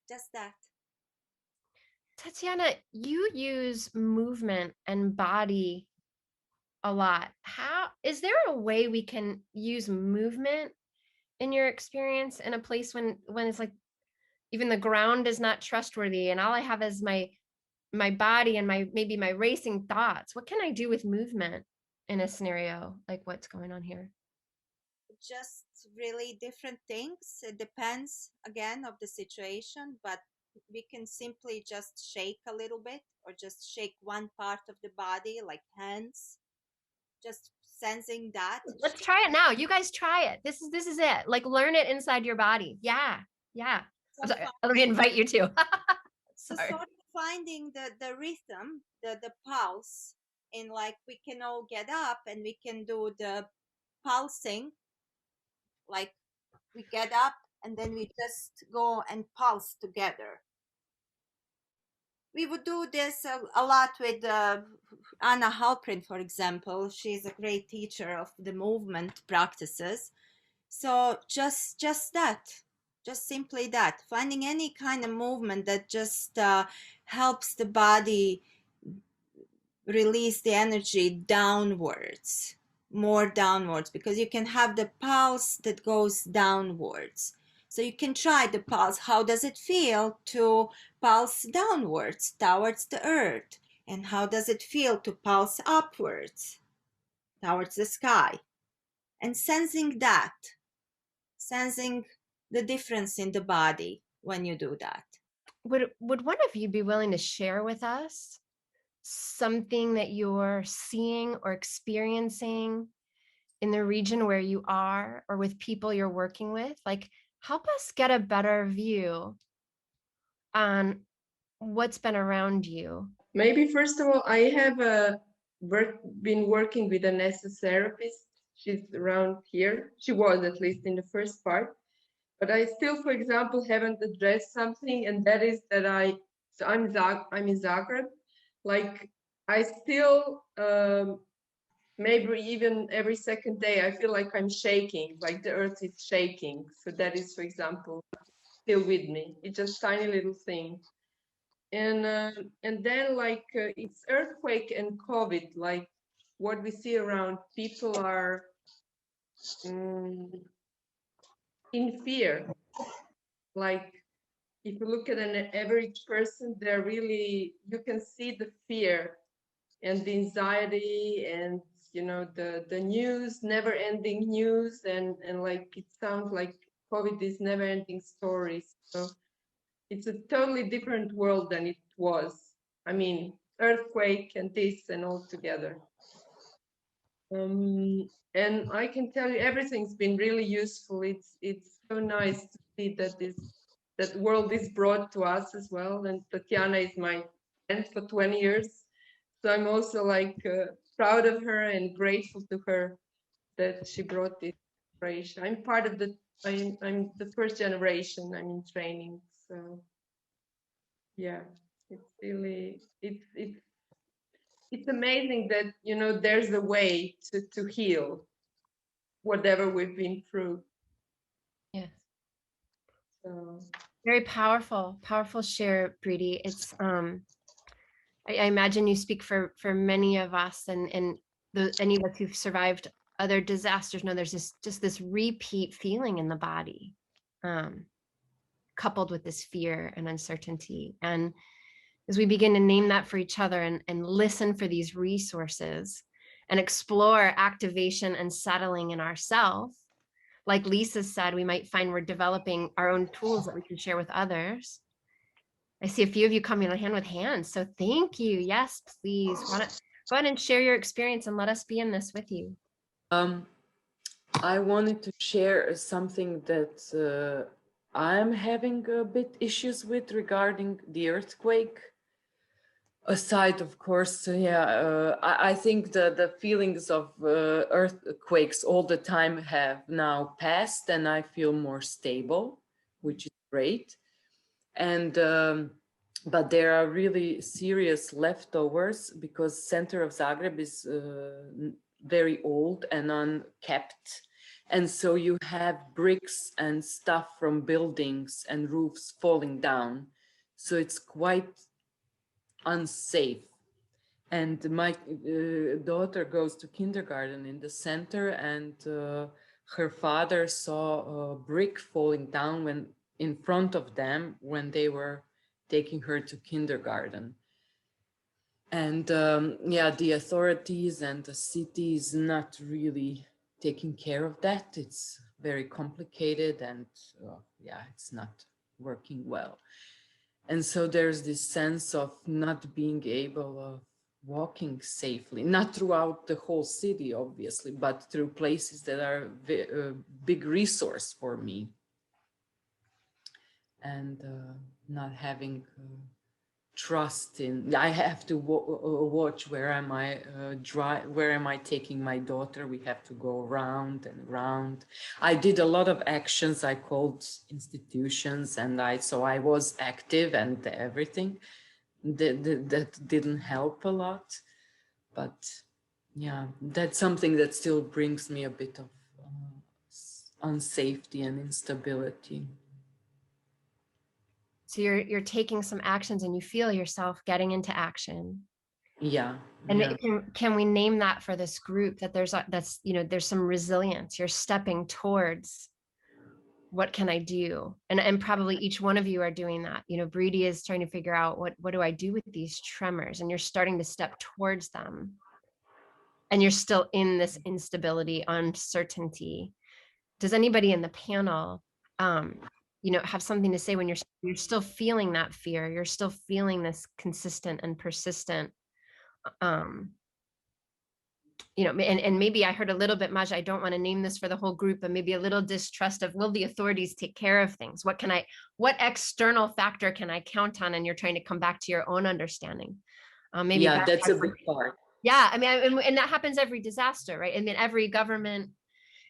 just that. Tatiana, you use movement and body a lot. Is there a way we can use movement in your experience in a place when it's like even the ground is not trustworthy and all I have is my body and maybe my racing thoughts? What can I do with movement in a scenario like what's going on here? Just really different things. It depends again of the situation, but we can simply just shake a little bit, or just shake one part of the body, like hands, just sensing that. Let's try it now. You guys try it. This is it. Like learn it inside your body. Yeah. I'm sorry. Let me invite you to. So sort of finding the rhythm, the pulse, in like we can all get up and we can do the pulsing, like we get up and then we just go and pulse together. We would do this a lot with Anna Halprin, for example. She's a great teacher of the movement practices. So just that, just simply that, finding any kind of movement that just helps the body release the energy downwards, more downwards, because you can have the pulse that goes downwards. So you can try the pulse. How does it feel to pulse downwards towards the earth? And how does it feel to pulse upwards towards the sky? And sensing that, sensing the difference in the body when you do that. Would one of you be willing to share with us something that you're seeing or experiencing in the region where you are or with people you're working with? Like, help us get a better view on what's been around you. Maybe first of all, I have been working with an therapist. She's around here. She was, at least in the first part. But I still, for example, haven't addressed something, and that is that I'm in Zagreb. Like, I still, maybe even every second day, I feel like I'm shaking, like the earth is shaking. So that is, for example, still with me. It's just tiny little thing. And then, like, it's earthquake and COVID, like what we see around, people are in fear. Like, if you look at an average person, they're really, you can see the fear and the anxiety, and the news, never ending news, and like it sounds like COVID is never ending stories. So it's a totally different world than it was. I mean, earthquake and this and all together. And I can tell you, everything's been really useful. It's so nice to see that world is brought to us as well. And Tatiana is my friend for 20 years, so I'm also like proud of her and grateful to her that she brought this to Croatia. I'm part of I'm the first generation. I'm in training, so yeah, it's really it's amazing that there's a way to heal whatever we've been through. Yes. So Very powerful share, Breedy. It's I imagine you speak for many of us, and any of us who've survived other disasters know there's just this repeat feeling in the body, coupled with this fear and uncertainty. And as we begin to name that for each other and listen for these resources and explore activation and settling in ourselves, like Lisa said, we might find we're developing our own tools that we can share with others. I see a few of you coming on hand with hands, so thank you. Yes, please. Go ahead and share your experience and let us be in this with you. I wanted to share something that I'm having a bit issues with regarding the earthquake. Aside, of course, I think the feelings of earthquakes all the time have now passed, and I feel more stable, which is great. And but there are really serious leftovers because center of Zagreb is very old and unkept. And so you have bricks and stuff from buildings and roofs falling down. So it's quite unsafe. And my daughter goes to kindergarten in the center, and her father saw a brick falling down in front of them when they were taking her to kindergarten. And the authorities and the city is not really taking care of that. It's very complicated, and it's not working well. And so there's this sense of not being able of walking safely, not throughout the whole city, obviously, but through places that are a big resource for me. And not having trust in, I have to watch where am I taking my daughter. We have to go round and round. I did a lot of actions. I called institutions, and I was active and everything. That didn't help a lot, but yeah, that's something that still brings me a bit of unsafety and instability. So you're taking some actions and you feel yourself getting into action. Yeah. And yeah. can we name that for this group, that there's some resilience, you're stepping towards what can I do? And probably each one of you are doing that. You know, Breedy is trying to figure out what do I do with these tremors? And you're starting to step towards them. And you're still in this instability, uncertainty. Does anybody in the panel, you know, have something to say when you're still feeling that fear? You're still feeling this consistent and persistent, you know, and maybe I heard a little bit, Maja, I don't want to name this for the whole group, but maybe a little distrust of, will the authorities take care of things? What external factor can I count on? And you're trying to come back to your own understanding. Maybe Yeah, that's a big part. Yeah, I mean, and that happens every disaster, right? I mean, every government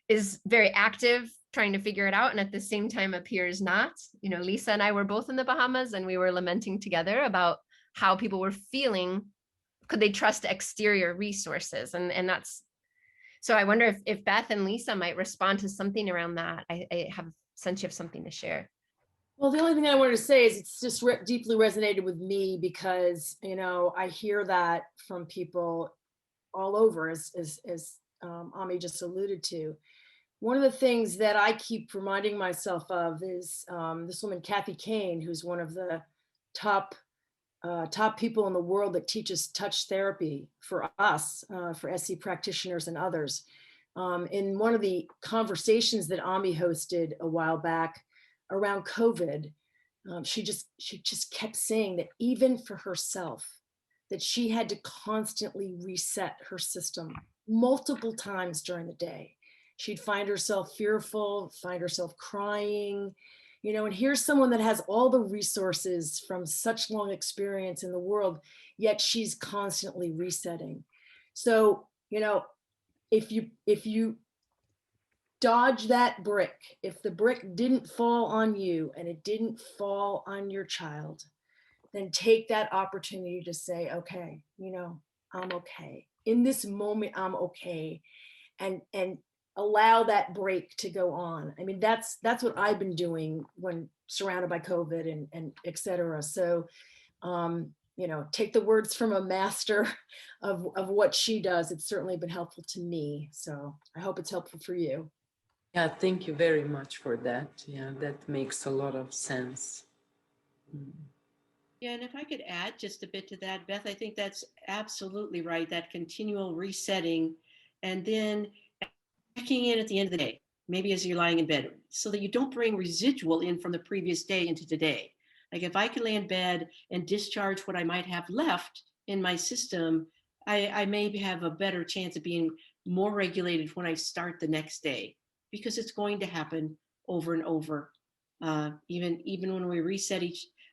is very active trying to figure it out, and at the same time appears not. You know, Lisa and I were both in the Bahamas, and we were lamenting together about how people were feeling. Could they trust exterior resources? And that's, so I wonder if Beth and Lisa might respond to something around that. I have a sense you have something to share. Well, the only thing I wanted to say is it's just deeply resonated with me because, you know, I hear that from people all over, as Ami just alluded to. One of the things that I keep reminding myself of is this woman, Kathy Kane, who's one of the top people in the world that teaches touch therapy for us, for SE practitioners and others. In one of the conversations that Ami hosted a while back around COVID, she just kept saying that even for herself, that she had to constantly reset her system multiple times during the day. She'd find herself fearful, find herself crying, you know, and here's someone that has all the resources from such long experience in the world, yet she's constantly resetting. So, you know, if you dodge that brick, if the brick didn't fall on you and it didn't fall on your child, then take that opportunity to say, okay, you know, I'm okay. In this moment, I'm okay. And allow that break to go on. I mean, that's what I've been doing when surrounded by COVID and et cetera. So, you know, take the words from a master of what she does. It's certainly been helpful to me. So I hope it's helpful for you. Yeah, thank you very much for that. Yeah, that makes a lot of sense. Yeah, and if I could add just a bit to that, Beth, I think that's absolutely right, that continual resetting, and then checking in at the end of the day, maybe as you're lying in bed, so that you don't bring residual in from the previous day into today. Like if I can lay in bed and discharge what I might have left in my system, I may have a better chance of being more regulated when I start the next day, because it's going to happen over and over. Even when we reset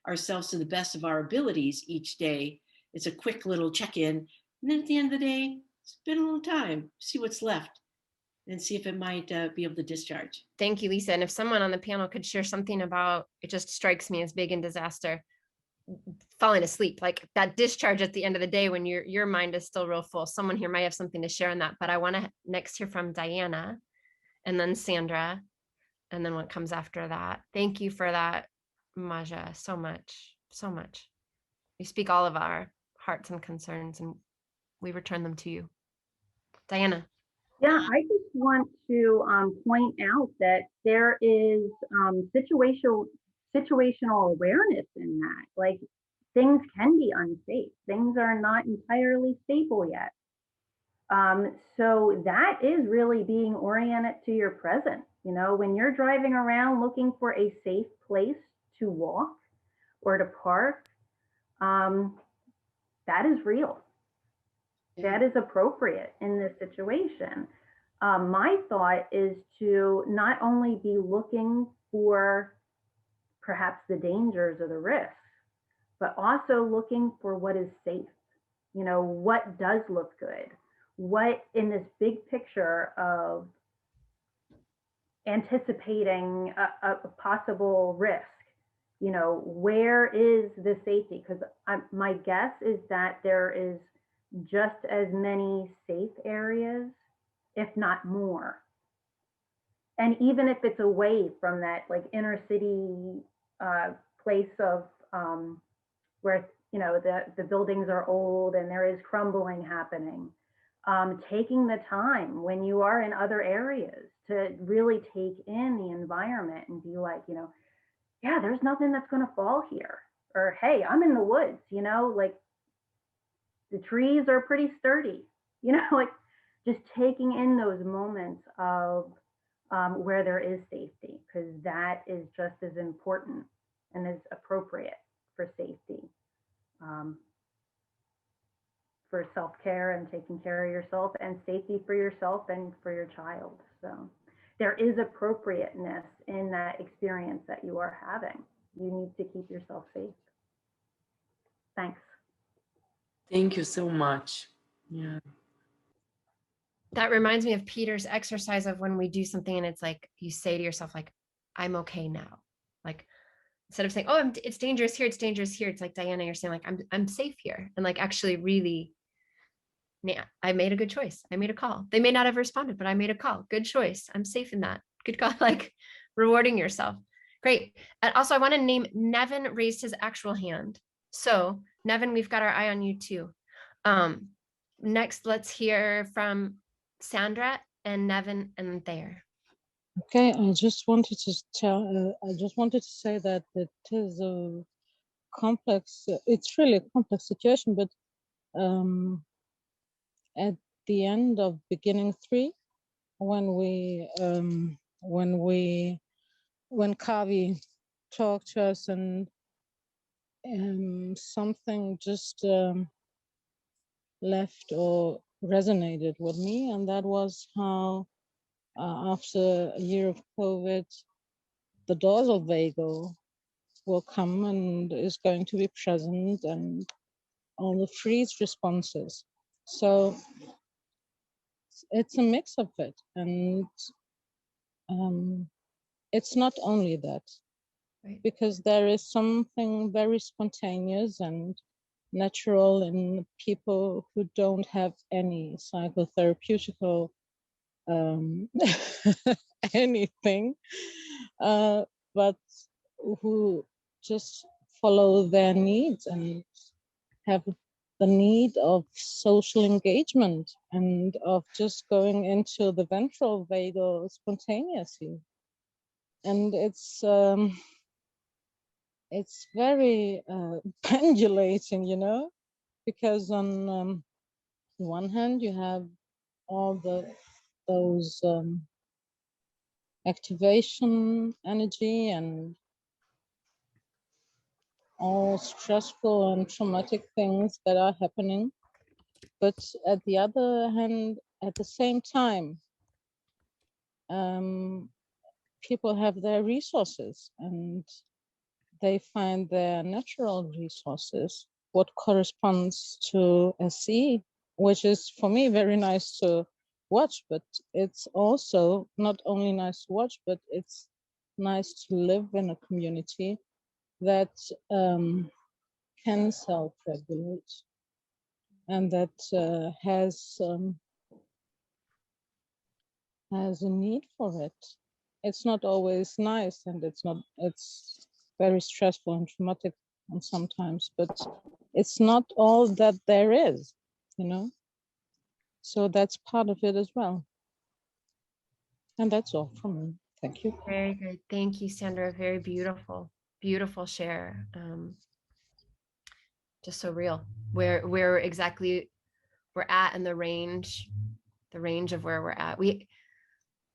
ourselves to the best of our abilities each day, it's a quick little check-in. And then at the end of the day, spend a little time, see what's left, and see if it might be able to discharge. Thank you, Lisa. And if someone on the panel could share something about, it just strikes me as big in disaster, falling asleep, like that discharge at the end of the day when your mind is still real full. Someone here might have something to share on that, but I want to next hear from Diana and then Sandra, and then what comes after that. Thank you for that, Maja, so much, so much. You speak all of our hearts and concerns, and we return them to you. Diana. Yeah, I just want to point out that there is situational awareness in that. Like, things can be unsafe. Things are not entirely stable yet. So that is really being oriented to your present. You know, when you're driving around looking for a safe place to walk or to park, that is real. That is appropriate in this situation. My thought is to not only be looking for perhaps the dangers or the risks, but also looking for what is safe. You know, what does look good? What in this big picture of anticipating a possible risk, you know, where is the safety? Because my guess is that there is just as many safe areas, if not more. And even if it's away from that like inner city place of where, you know, the buildings are old and there is crumbling happening, taking the time when you are in other areas to really take in the environment and be like, yeah, there's nothing that's going to fall here. Or, hey, I'm in the woods, like the trees are pretty sturdy, like just taking in those moments of where there is safety, because that is just as important and as appropriate for safety, for self-care and taking care of yourself, and safety for yourself and for your child. So there is appropriateness in that experience that you are having. You need to keep yourself safe. Thanks. Thank you so much. Yeah. That reminds me of Peter's exercise of when we do something and it's like, you say to yourself, like, I'm okay now. Like, instead of saying, oh, it's dangerous here, it's dangerous here. It's like, Diana, you're saying like, I'm safe here. And like, actually really, yeah, I made a good choice. I made a call. They may not have responded, but I made a call. Good choice. I'm safe in that. Good call. Like rewarding yourself. Great. And also I want to name Nevin raised his actual hand. So Nevin, we've got our eye on you too. Next, let's hear from Sandra and Nevin and Thayer. Okay, I just wanted to say that it is a complex, it's really a complex situation, but at the end of beginning 3, when Kavi talked to us and something just left or resonated with me, and that was how after a year of COVID, the dorsal vagal will come and is going to be present, and all the freeze responses. So it's a mix of it, and it's not only that, right, because there is something very spontaneous and natural in people who don't have any psychotherapeutical anything, but who just follow their needs and have the need of social engagement and of just going into the ventral vagal spontaneously. And it's very pendulating, because on one hand you have all those activation energy and all stressful and traumatic things that are happening. But at the other hand, at the same time, people have their resources and they find their natural resources, what corresponds to SE, which is for me very nice to watch, but it's also not only nice to watch, but it's nice to live in a community that can self-regulate and that has a need for it. It's not always nice, and it's very stressful and traumatic and sometimes, but it's not all that there is, so that's part of it as well. And that's all from me. Thank you. Very good. Thank you, Sandra. Very beautiful, beautiful share. Just so real. Where exactly we're at in the range of where we're at.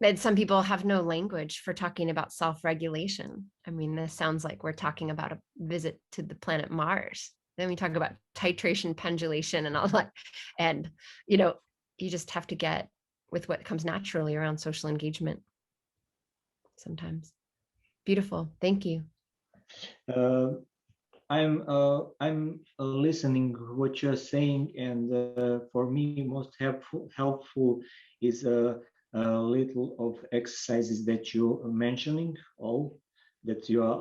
And some people have no language for talking about self-regulation. I mean, this sounds like we're talking about a visit to the planet Mars. Then we talk about titration, pendulation, and all that. And, you just have to get with what comes naturally around social engagement sometimes. Beautiful. Thank you. I'm listening what you're saying, and for me, most helpful is a little of exercises that you're mentioning. All that you are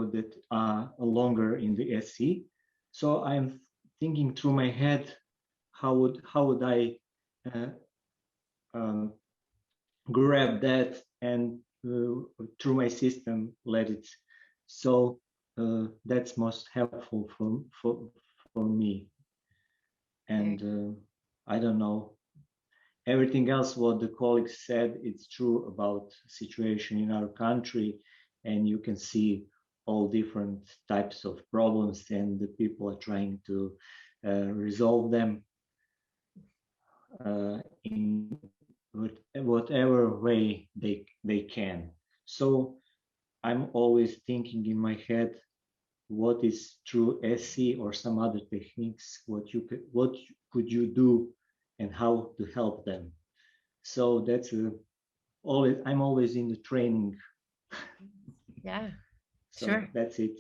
that are longer in the SC. So I'm thinking through my head, how would I grab that and through my system let it. So that's most helpful for me. And I don't know. everything else what the colleagues said, it's true about situation in our country, and you can see all different types of problems, and the people are trying to resolve them in whatever way they can. So I'm always thinking in my head, what is true SC or some other techniques, what could you do and how to help them. So that's I'm always in the training. Yeah, So sure. that's it.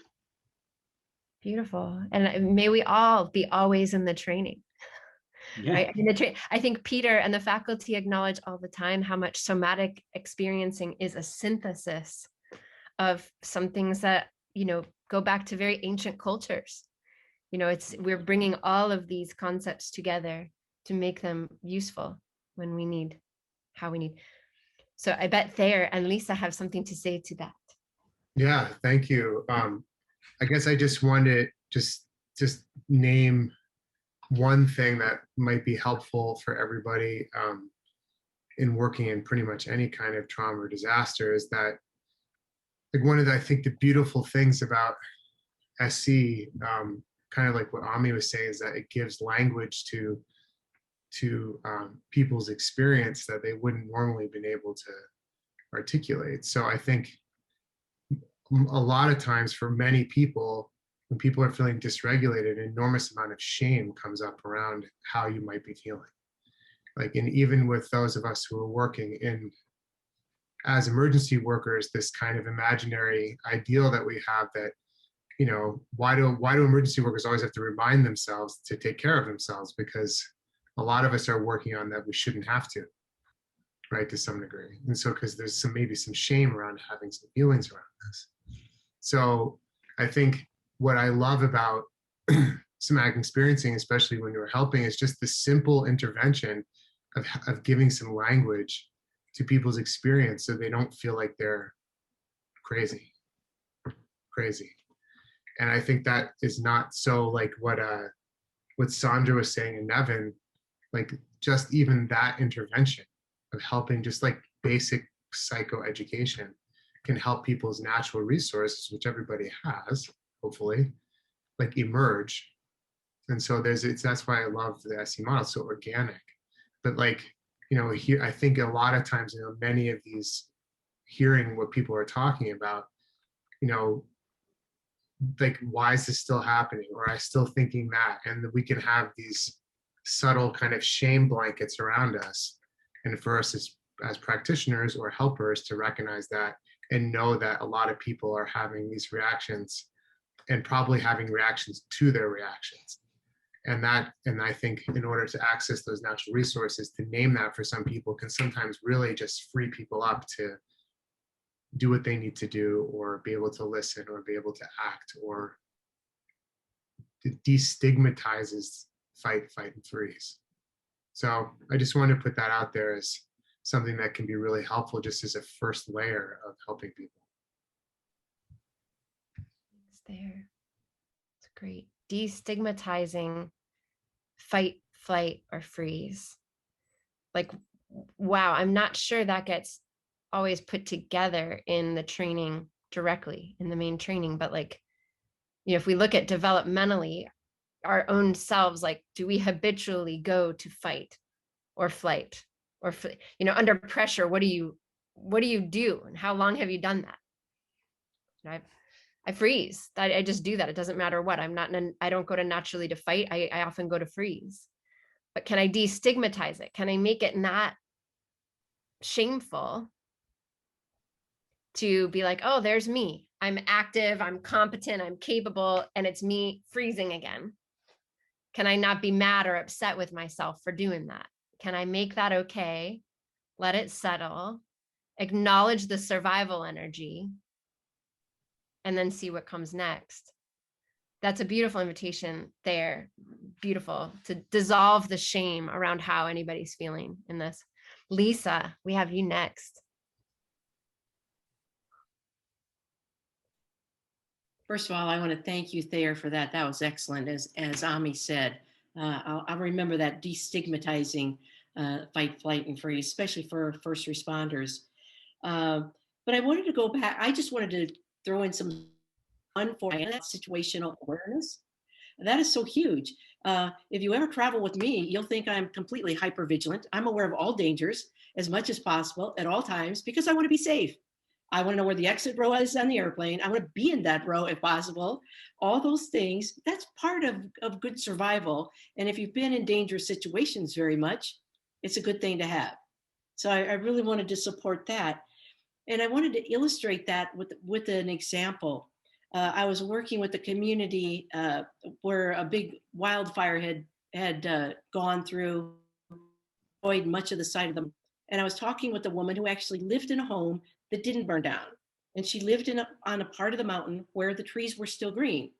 Beautiful. And may we all be always in the training. Yeah. Right? I mean, I think Peter and the faculty acknowledge all the time how much somatic experiencing is a synthesis of some things that, you know, go back to very ancient cultures. You know, we're bringing all of these concepts together to make them useful when we need, how we need. So I bet Thayer and Lisa have something to say to that. Yeah, thank you. I guess I just wanted to just name one thing that might be helpful for everybody in working in pretty much any kind of trauma or disaster is that, like, one of the, I think the beautiful things about SC, kind of like what Ami was saying, is that it gives language to people's experience that they wouldn't normally been able to articulate. So I think a lot of times for many people, when people are feeling dysregulated, an enormous amount of shame comes up around how you might be feeling. Like, and even with those of us who are working in as emergency workers, this kind of imaginary ideal that we have that, you know, why do emergency workers always have to remind themselves to take care of themselves? Because a lot of us are working on that we shouldn't have to, right, to some degree. And so, because there's maybe some shame around having some feelings around this. So I think what I love about somatic experiencing, especially when you're helping, is just the simple intervention of giving some language to people's experience so they don't feel like they're crazy. And I think that is not so, like what Sandra was saying in Nevin, like just even that intervention of helping, just like basic psychoeducation can help people's natural resources, which everybody has, hopefully, like emerge. And so that's why I love the SE model, so organic. But like, you know, here, I think a lot of times, you know, many of these, hearing what people are talking about, you know, like, why is this still happening? Or I still thinking that, and we can have these subtle kind of shame blankets around us. And for us as practitioners or helpers to recognize that and know that a lot of people are having these reactions and probably having reactions to their reactions. And I think in order to access those natural resources, to name that for some people can sometimes really just free people up to do what they need to do, or be able to listen, or be able to act, or it destigmatizes fight, and freeze. So I just want to put that out there as something that can be really helpful, just as a first layer of helping people. It's there. It's great. Destigmatizing fight, flight, or freeze. Like, wow, I'm not sure that gets always put together in the training directly, in the main training, but like, you know, if we look at developmentally, our own selves, like, do we habitually go to fight or flight, or, you know, under pressure, what do you do, and how long have you done that? You know, I freeze. I just do that. It doesn't matter what. I don't go to naturally to fight. I often go to freeze. But can I destigmatize it? Can I make it not shameful to be like, oh, there's me. I'm active, I'm competent, I'm capable, and it's me freezing again. Can I not be mad or upset with myself for doing that? Can I make that okay? Let it settle, acknowledge the survival energy, and then see what comes next. That's a beautiful invitation there. Beautiful to dissolve the shame around how anybody's feeling in this. Lisa, we have you next. First of all, I want to thank you, Thayer, for that. That was excellent. As Ami said, I'll remember that destigmatizing fight, flight, and freeze, especially for first responders. But I wanted to go back. I just wanted to throw in some fun for situational awareness. That is so huge. If you ever travel with me, you'll think I'm completely hyper vigilant. I'm aware of all dangers as much as possible at all times because I want to be safe. I want to know where the exit row is on the airplane. I want to be in that row if possible. All those things, that's part of good survival. And if you've been in dangerous situations very much, it's a good thing to have. So I really wanted to support that. And I wanted to illustrate that with an example. I was working with a community where a big wildfire had gone through, destroyed much of the side of them. And I was talking with a woman who actually lived in a home that didn't burn down. And she lived on a part of the mountain where the trees were still green.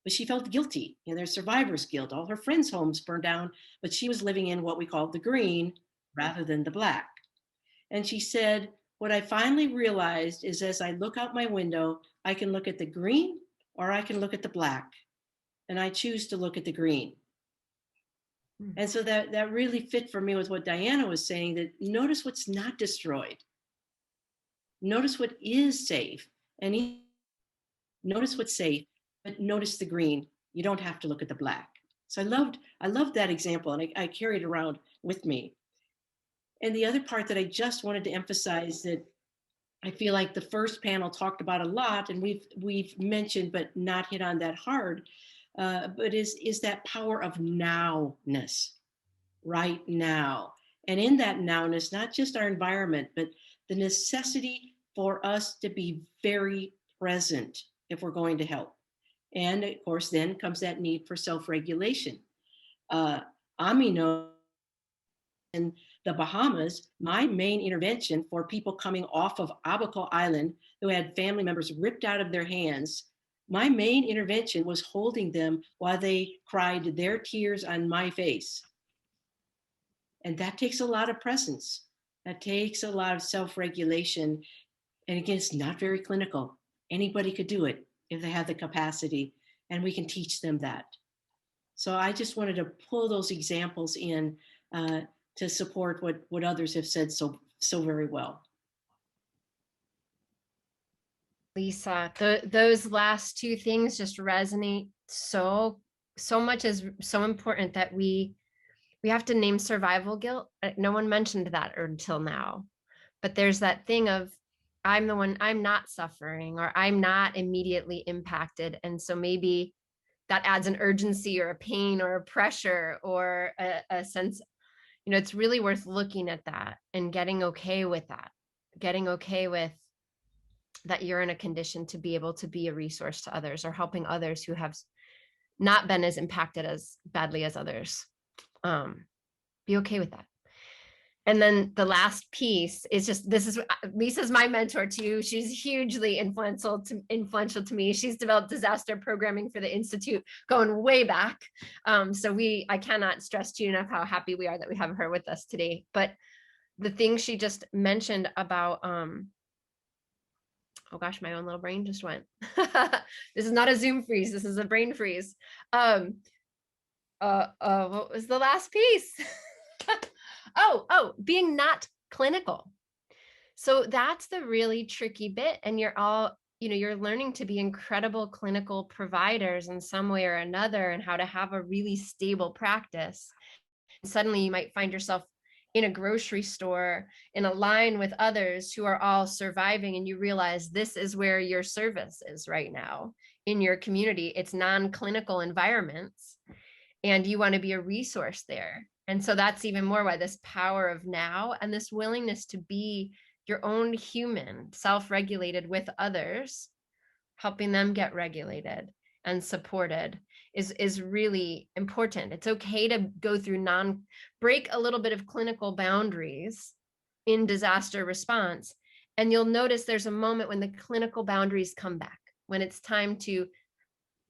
But she felt guilty, and there's survivor's guilt. All her friends' homes burned down, but she was living in what we call the green rather than the black. And she said, what I finally realized is as I look out my window, I can look at the green or I can look at the black. And I choose to look at the green. And so that really fit for me with what Diana was saying, that notice what's not destroyed. Notice what is safe. And notice what's safe, but notice the green. You don't have to look at the black. So I loved that example, and I carried it around with me. And the other part that I just wanted to emphasize that I feel like the first panel talked about a lot, and we've mentioned but not hit on that hard, but is that power of nowness, right now. And in that nowness, not just our environment, but the necessity for us to be very present if we're going to help. And of course, then comes that need for self-regulation. Ami knows in the Bahamas, my main intervention for people coming off of Abaco Island who had family members ripped out of their hands, my main intervention was holding them while they cried their tears on my face. And that takes a lot of presence. That takes a lot of self-regulation. And again, it's not very clinical. Anybody could do it if they have the capacity, and we can teach them that. So I just wanted to pull those examples in to support what others have said so very well. Lisa, those last two things just resonate so much, as so important that we have to name survival guilt. No one mentioned that until now, but there's that thing of I'm not suffering, or I'm not immediately impacted. And so maybe that adds an urgency or a pain or a pressure or a sense, it's really worth looking at that and getting okay with that, getting okay with that you're in a condition to be able to be a resource to others, or helping others who have not been as impacted as badly as others. Be okay with that. And then the last piece is just, Lisa's my mentor too. She's hugely influential to me. She's developed disaster programming for the Institute going way back. So I cannot stress to you enough how happy we are that we have her with us today. But the thing she just mentioned about, oh gosh, my own little brain just went. This is not a Zoom freeze. This is a brain freeze. What was the last piece? Being not clinical. So that's the really tricky bit. And you're learning to be incredible clinical providers in some way or another, and how to have a really stable practice. And suddenly you might find yourself in a grocery store in a line with others who are all surviving, and you realize this is where your service is right now in your community. It's non-clinical environments, and you want to be a resource there. And so that's even more why this power of now and this willingness to be your own human, self-regulated with others, helping them get regulated and supported is really important. It's okay to go through break a little bit of clinical boundaries in disaster response. And you'll notice there's a moment when the clinical boundaries come back, when it's time to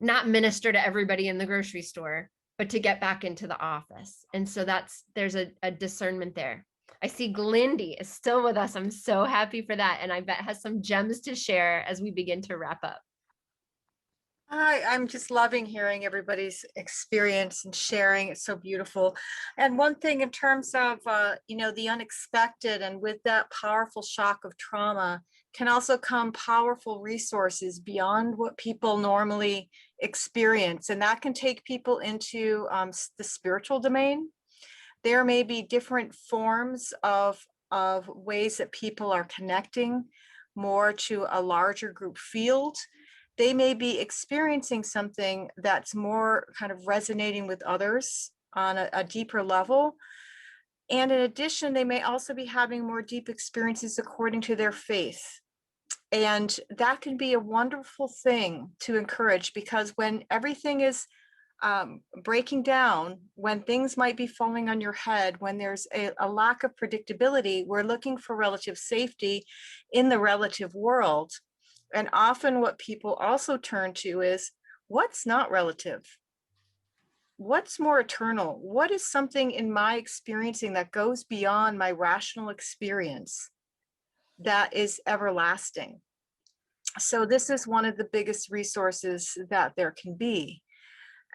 not minister to everybody in the grocery store, but to get back into the office. And so there's a discernment there. I see Glindy is still with us. I'm so happy for that. And I bet has some gems to share as we begin to wrap up. I'm just loving hearing everybody's experience and sharing. It's so beautiful. And one thing in terms of, the unexpected, and with that powerful shock of trauma can also come powerful resources beyond what people normally experience. And that can take people into the spiritual domain. There may be different forms of ways that people are connecting more to a larger group field. They may be experiencing something that's more kind of resonating with others on a deeper level. And in addition, they may also be having more deep experiences according to their faith. And that can be a wonderful thing to encourage, because when everything is breaking down, when things might be falling on your head, when there's a lack of predictability, we're looking for relative safety in the relative world. And often what people also turn to is, what's not relative? What's more eternal? What is something in my experiencing that goes beyond my rational experience that is everlasting? So this is one of the biggest resources that there can be.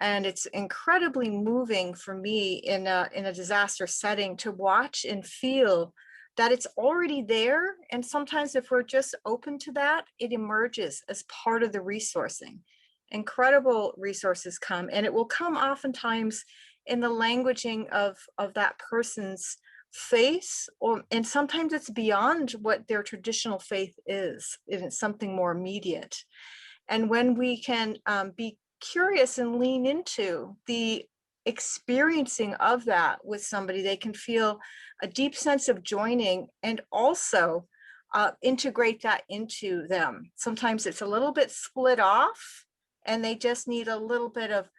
And it's incredibly moving for me in a disaster setting to watch and feel that it's already there. And sometimes if we're just open to that, it emerges as part of the resourcing. Incredible resources come, and it will come oftentimes in the languaging of that person's faith, and sometimes it's beyond what their traditional faith is, and it's something more immediate. And when we can be curious and lean into the experiencing of that with somebody, they can feel a deep sense of joining, and also integrate that into them. Sometimes it's a little bit split off, and they just need a little bit of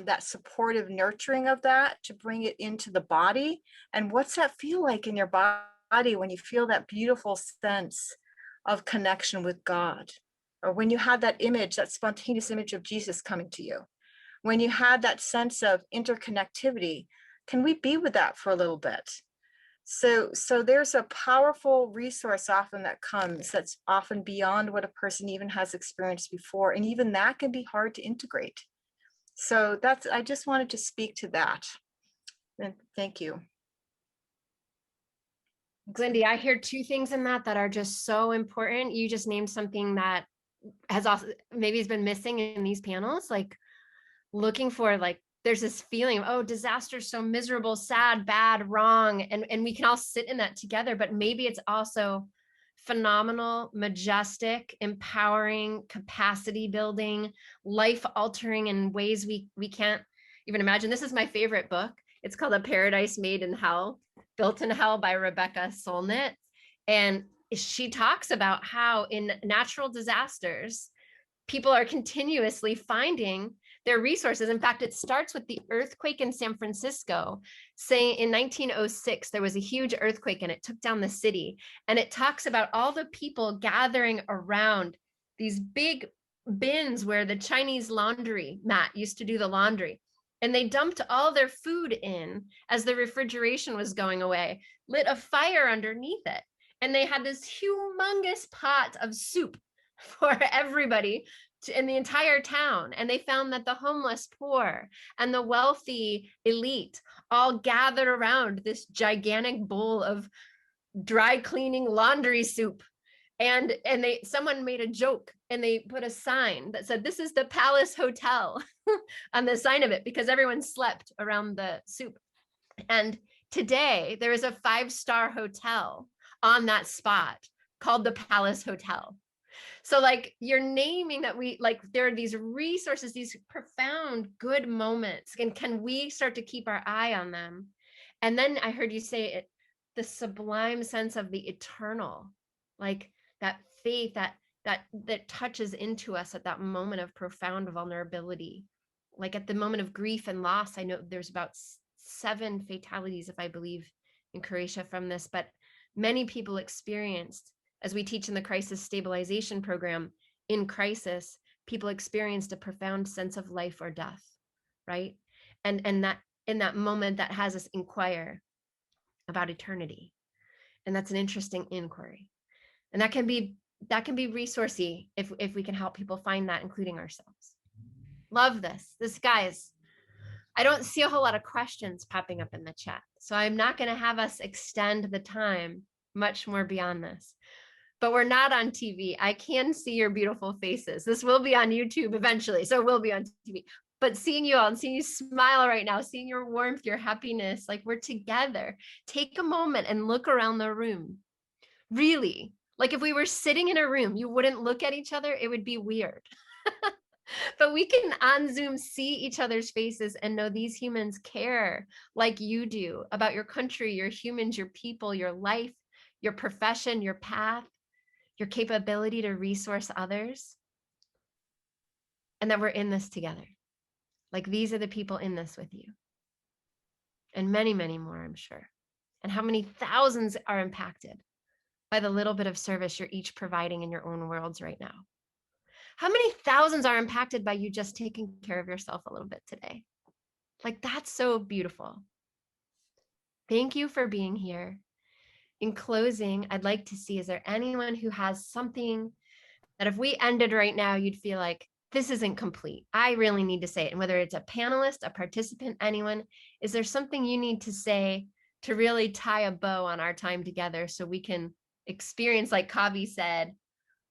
that supportive nurturing of that to bring it into the body. And what's that feel like in your body when you feel that beautiful sense of connection with God? Or when you had that image, that spontaneous image of Jesus coming to you, when you had that sense of interconnectivity, can we be with that for a little bit? So there's a powerful resource often that comes that's often beyond what a person even has experienced before. And even that can be hard to integrate. So I just wanted to speak to that. And thank you. Glindy, I hear two things in that are just so important. You just named something that has also maybe has been missing in these panels, like looking for, like, there's this feeling of, oh, disaster, so miserable, sad, bad, wrong. And we can all sit in that together, but maybe it's also phenomenal, majestic, empowering, capacity building, life altering in ways we can't even imagine. This is my favorite book. It's called A Paradise Made in Hell, Built in Hell by Rebecca Solnit. And she talks about how in natural disasters, people are continuously finding their resources. In fact, it starts with the earthquake in San Francisco, saying in 1906, there was a huge earthquake and it took down the city. And it talks about all the people gathering around these big bins where the Chinese laundry mat used to do the laundry. And they dumped all their food in as the refrigeration was going away, lit a fire underneath it. And they had this humongous pot of soup for everybody in the entire town. And they found that the homeless poor and the wealthy elite all gathered around this gigantic bowl of dry cleaning laundry soup. And someone made a joke and they put a sign that said, "This is the Palace Hotel" on the sign of it, because everyone slept around the soup. And today there is a 5-star hotel on that spot called the Palace Hotel. So like, you're naming that there are these resources, these profound good moments, and can we start to keep our eye on them? And then I heard you say it, the sublime sense of the eternal, like that faith that touches into us at that moment of profound vulnerability. Like at the moment of grief and loss, I know there's about 7 fatalities, if I believe, in Croatia from this, but many people experienced, as we teach in the crisis stabilization program, in crisis, people experienced a profound sense of life or death, right? And that in that moment, that has us inquire about eternity. And that's an interesting inquiry. And that can be resourcey if we can help people find that, including ourselves. Love this. This, guys, I don't see a whole lot of questions popping up in the chat. So I'm not going to have us extend the time much more beyond this. But we're not on TV. I can see your beautiful faces. This will be on YouTube eventually, so it will be on TV. But seeing you all and seeing you smile right now, seeing your warmth, your happiness, like we're together. Take a moment and look around the room. Really, like if we were sitting in a room, you wouldn't look at each other. It would be weird. But we can on Zoom see each other's faces and know these humans care like you do about your country, your humans, your people, your life, your profession, your path, your capability to resource others, and that we're in this together. Like these are the people in this with you. And many, many more, I'm sure. And how many thousands are impacted by the little bit of service you're each providing in your own worlds right now? How many thousands are impacted by you just taking care of yourself a little bit today? Like that's so beautiful. Thank you for being here. In closing, I'd like to see, is there anyone who has something that if we ended right now, you'd feel like this isn't complete? I really need to say it. And whether it's a panelist, a participant, anyone, is there something you need to say to really tie a bow on our time together so we can experience, like Kavi said,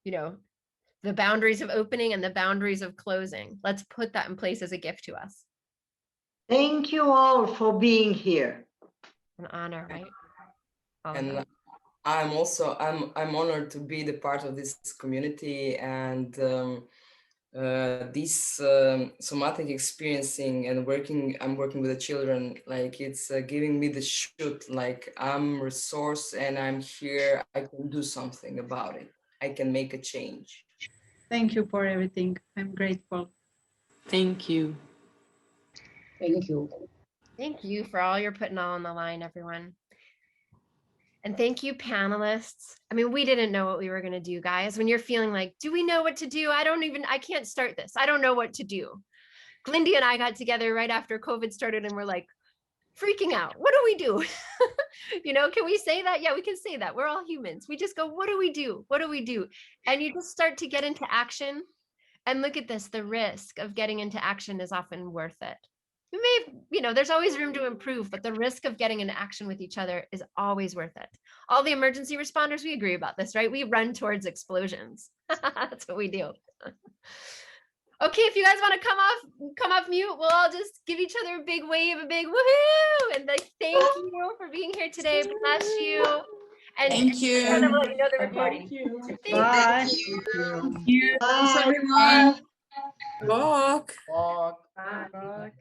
you know, the boundaries of opening and the boundaries of closing? Let's put that in place as a gift to us. Thank you all for being here. An honor, right? And I'm honored to be the part of this community, and this somatic experiencing and I'm working with the children, like it's giving me the shoot, like I'm resource and I'm here, I can do something about it, I can make a change. Thank you for everything. I'm grateful. Thank you. Thank you. Thank you for all you're putting on the line, everyone. And thank you, panelists. I mean, we didn't know what we were going to do, guys. When you're feeling like, do we know what to do? I can't start this. I don't know what to do. Glindy and I got together right after COVID started and we're like freaking out. What do we do? You know, can we say that? Yeah, we can say that. We're all humans. We just go, what do we do? What do we do? And you just start to get into action. And look at this, the risk of getting into action is often worth it. We may, you know, there's always room to improve, but the risk of getting into action with each other is always worth it. All the emergency responders, we agree about this, right? We run towards explosions. That's what we do. Okay, if you guys want to come off mute, we'll all just give each other a big wave, a big woohoo, and like thank you for being here today. Bless you. And thank you. And I'm gonna let you know the recording. Thank you. Bye. Thank you. Bye. Thanks, everyone. Walk. Walk. Bye.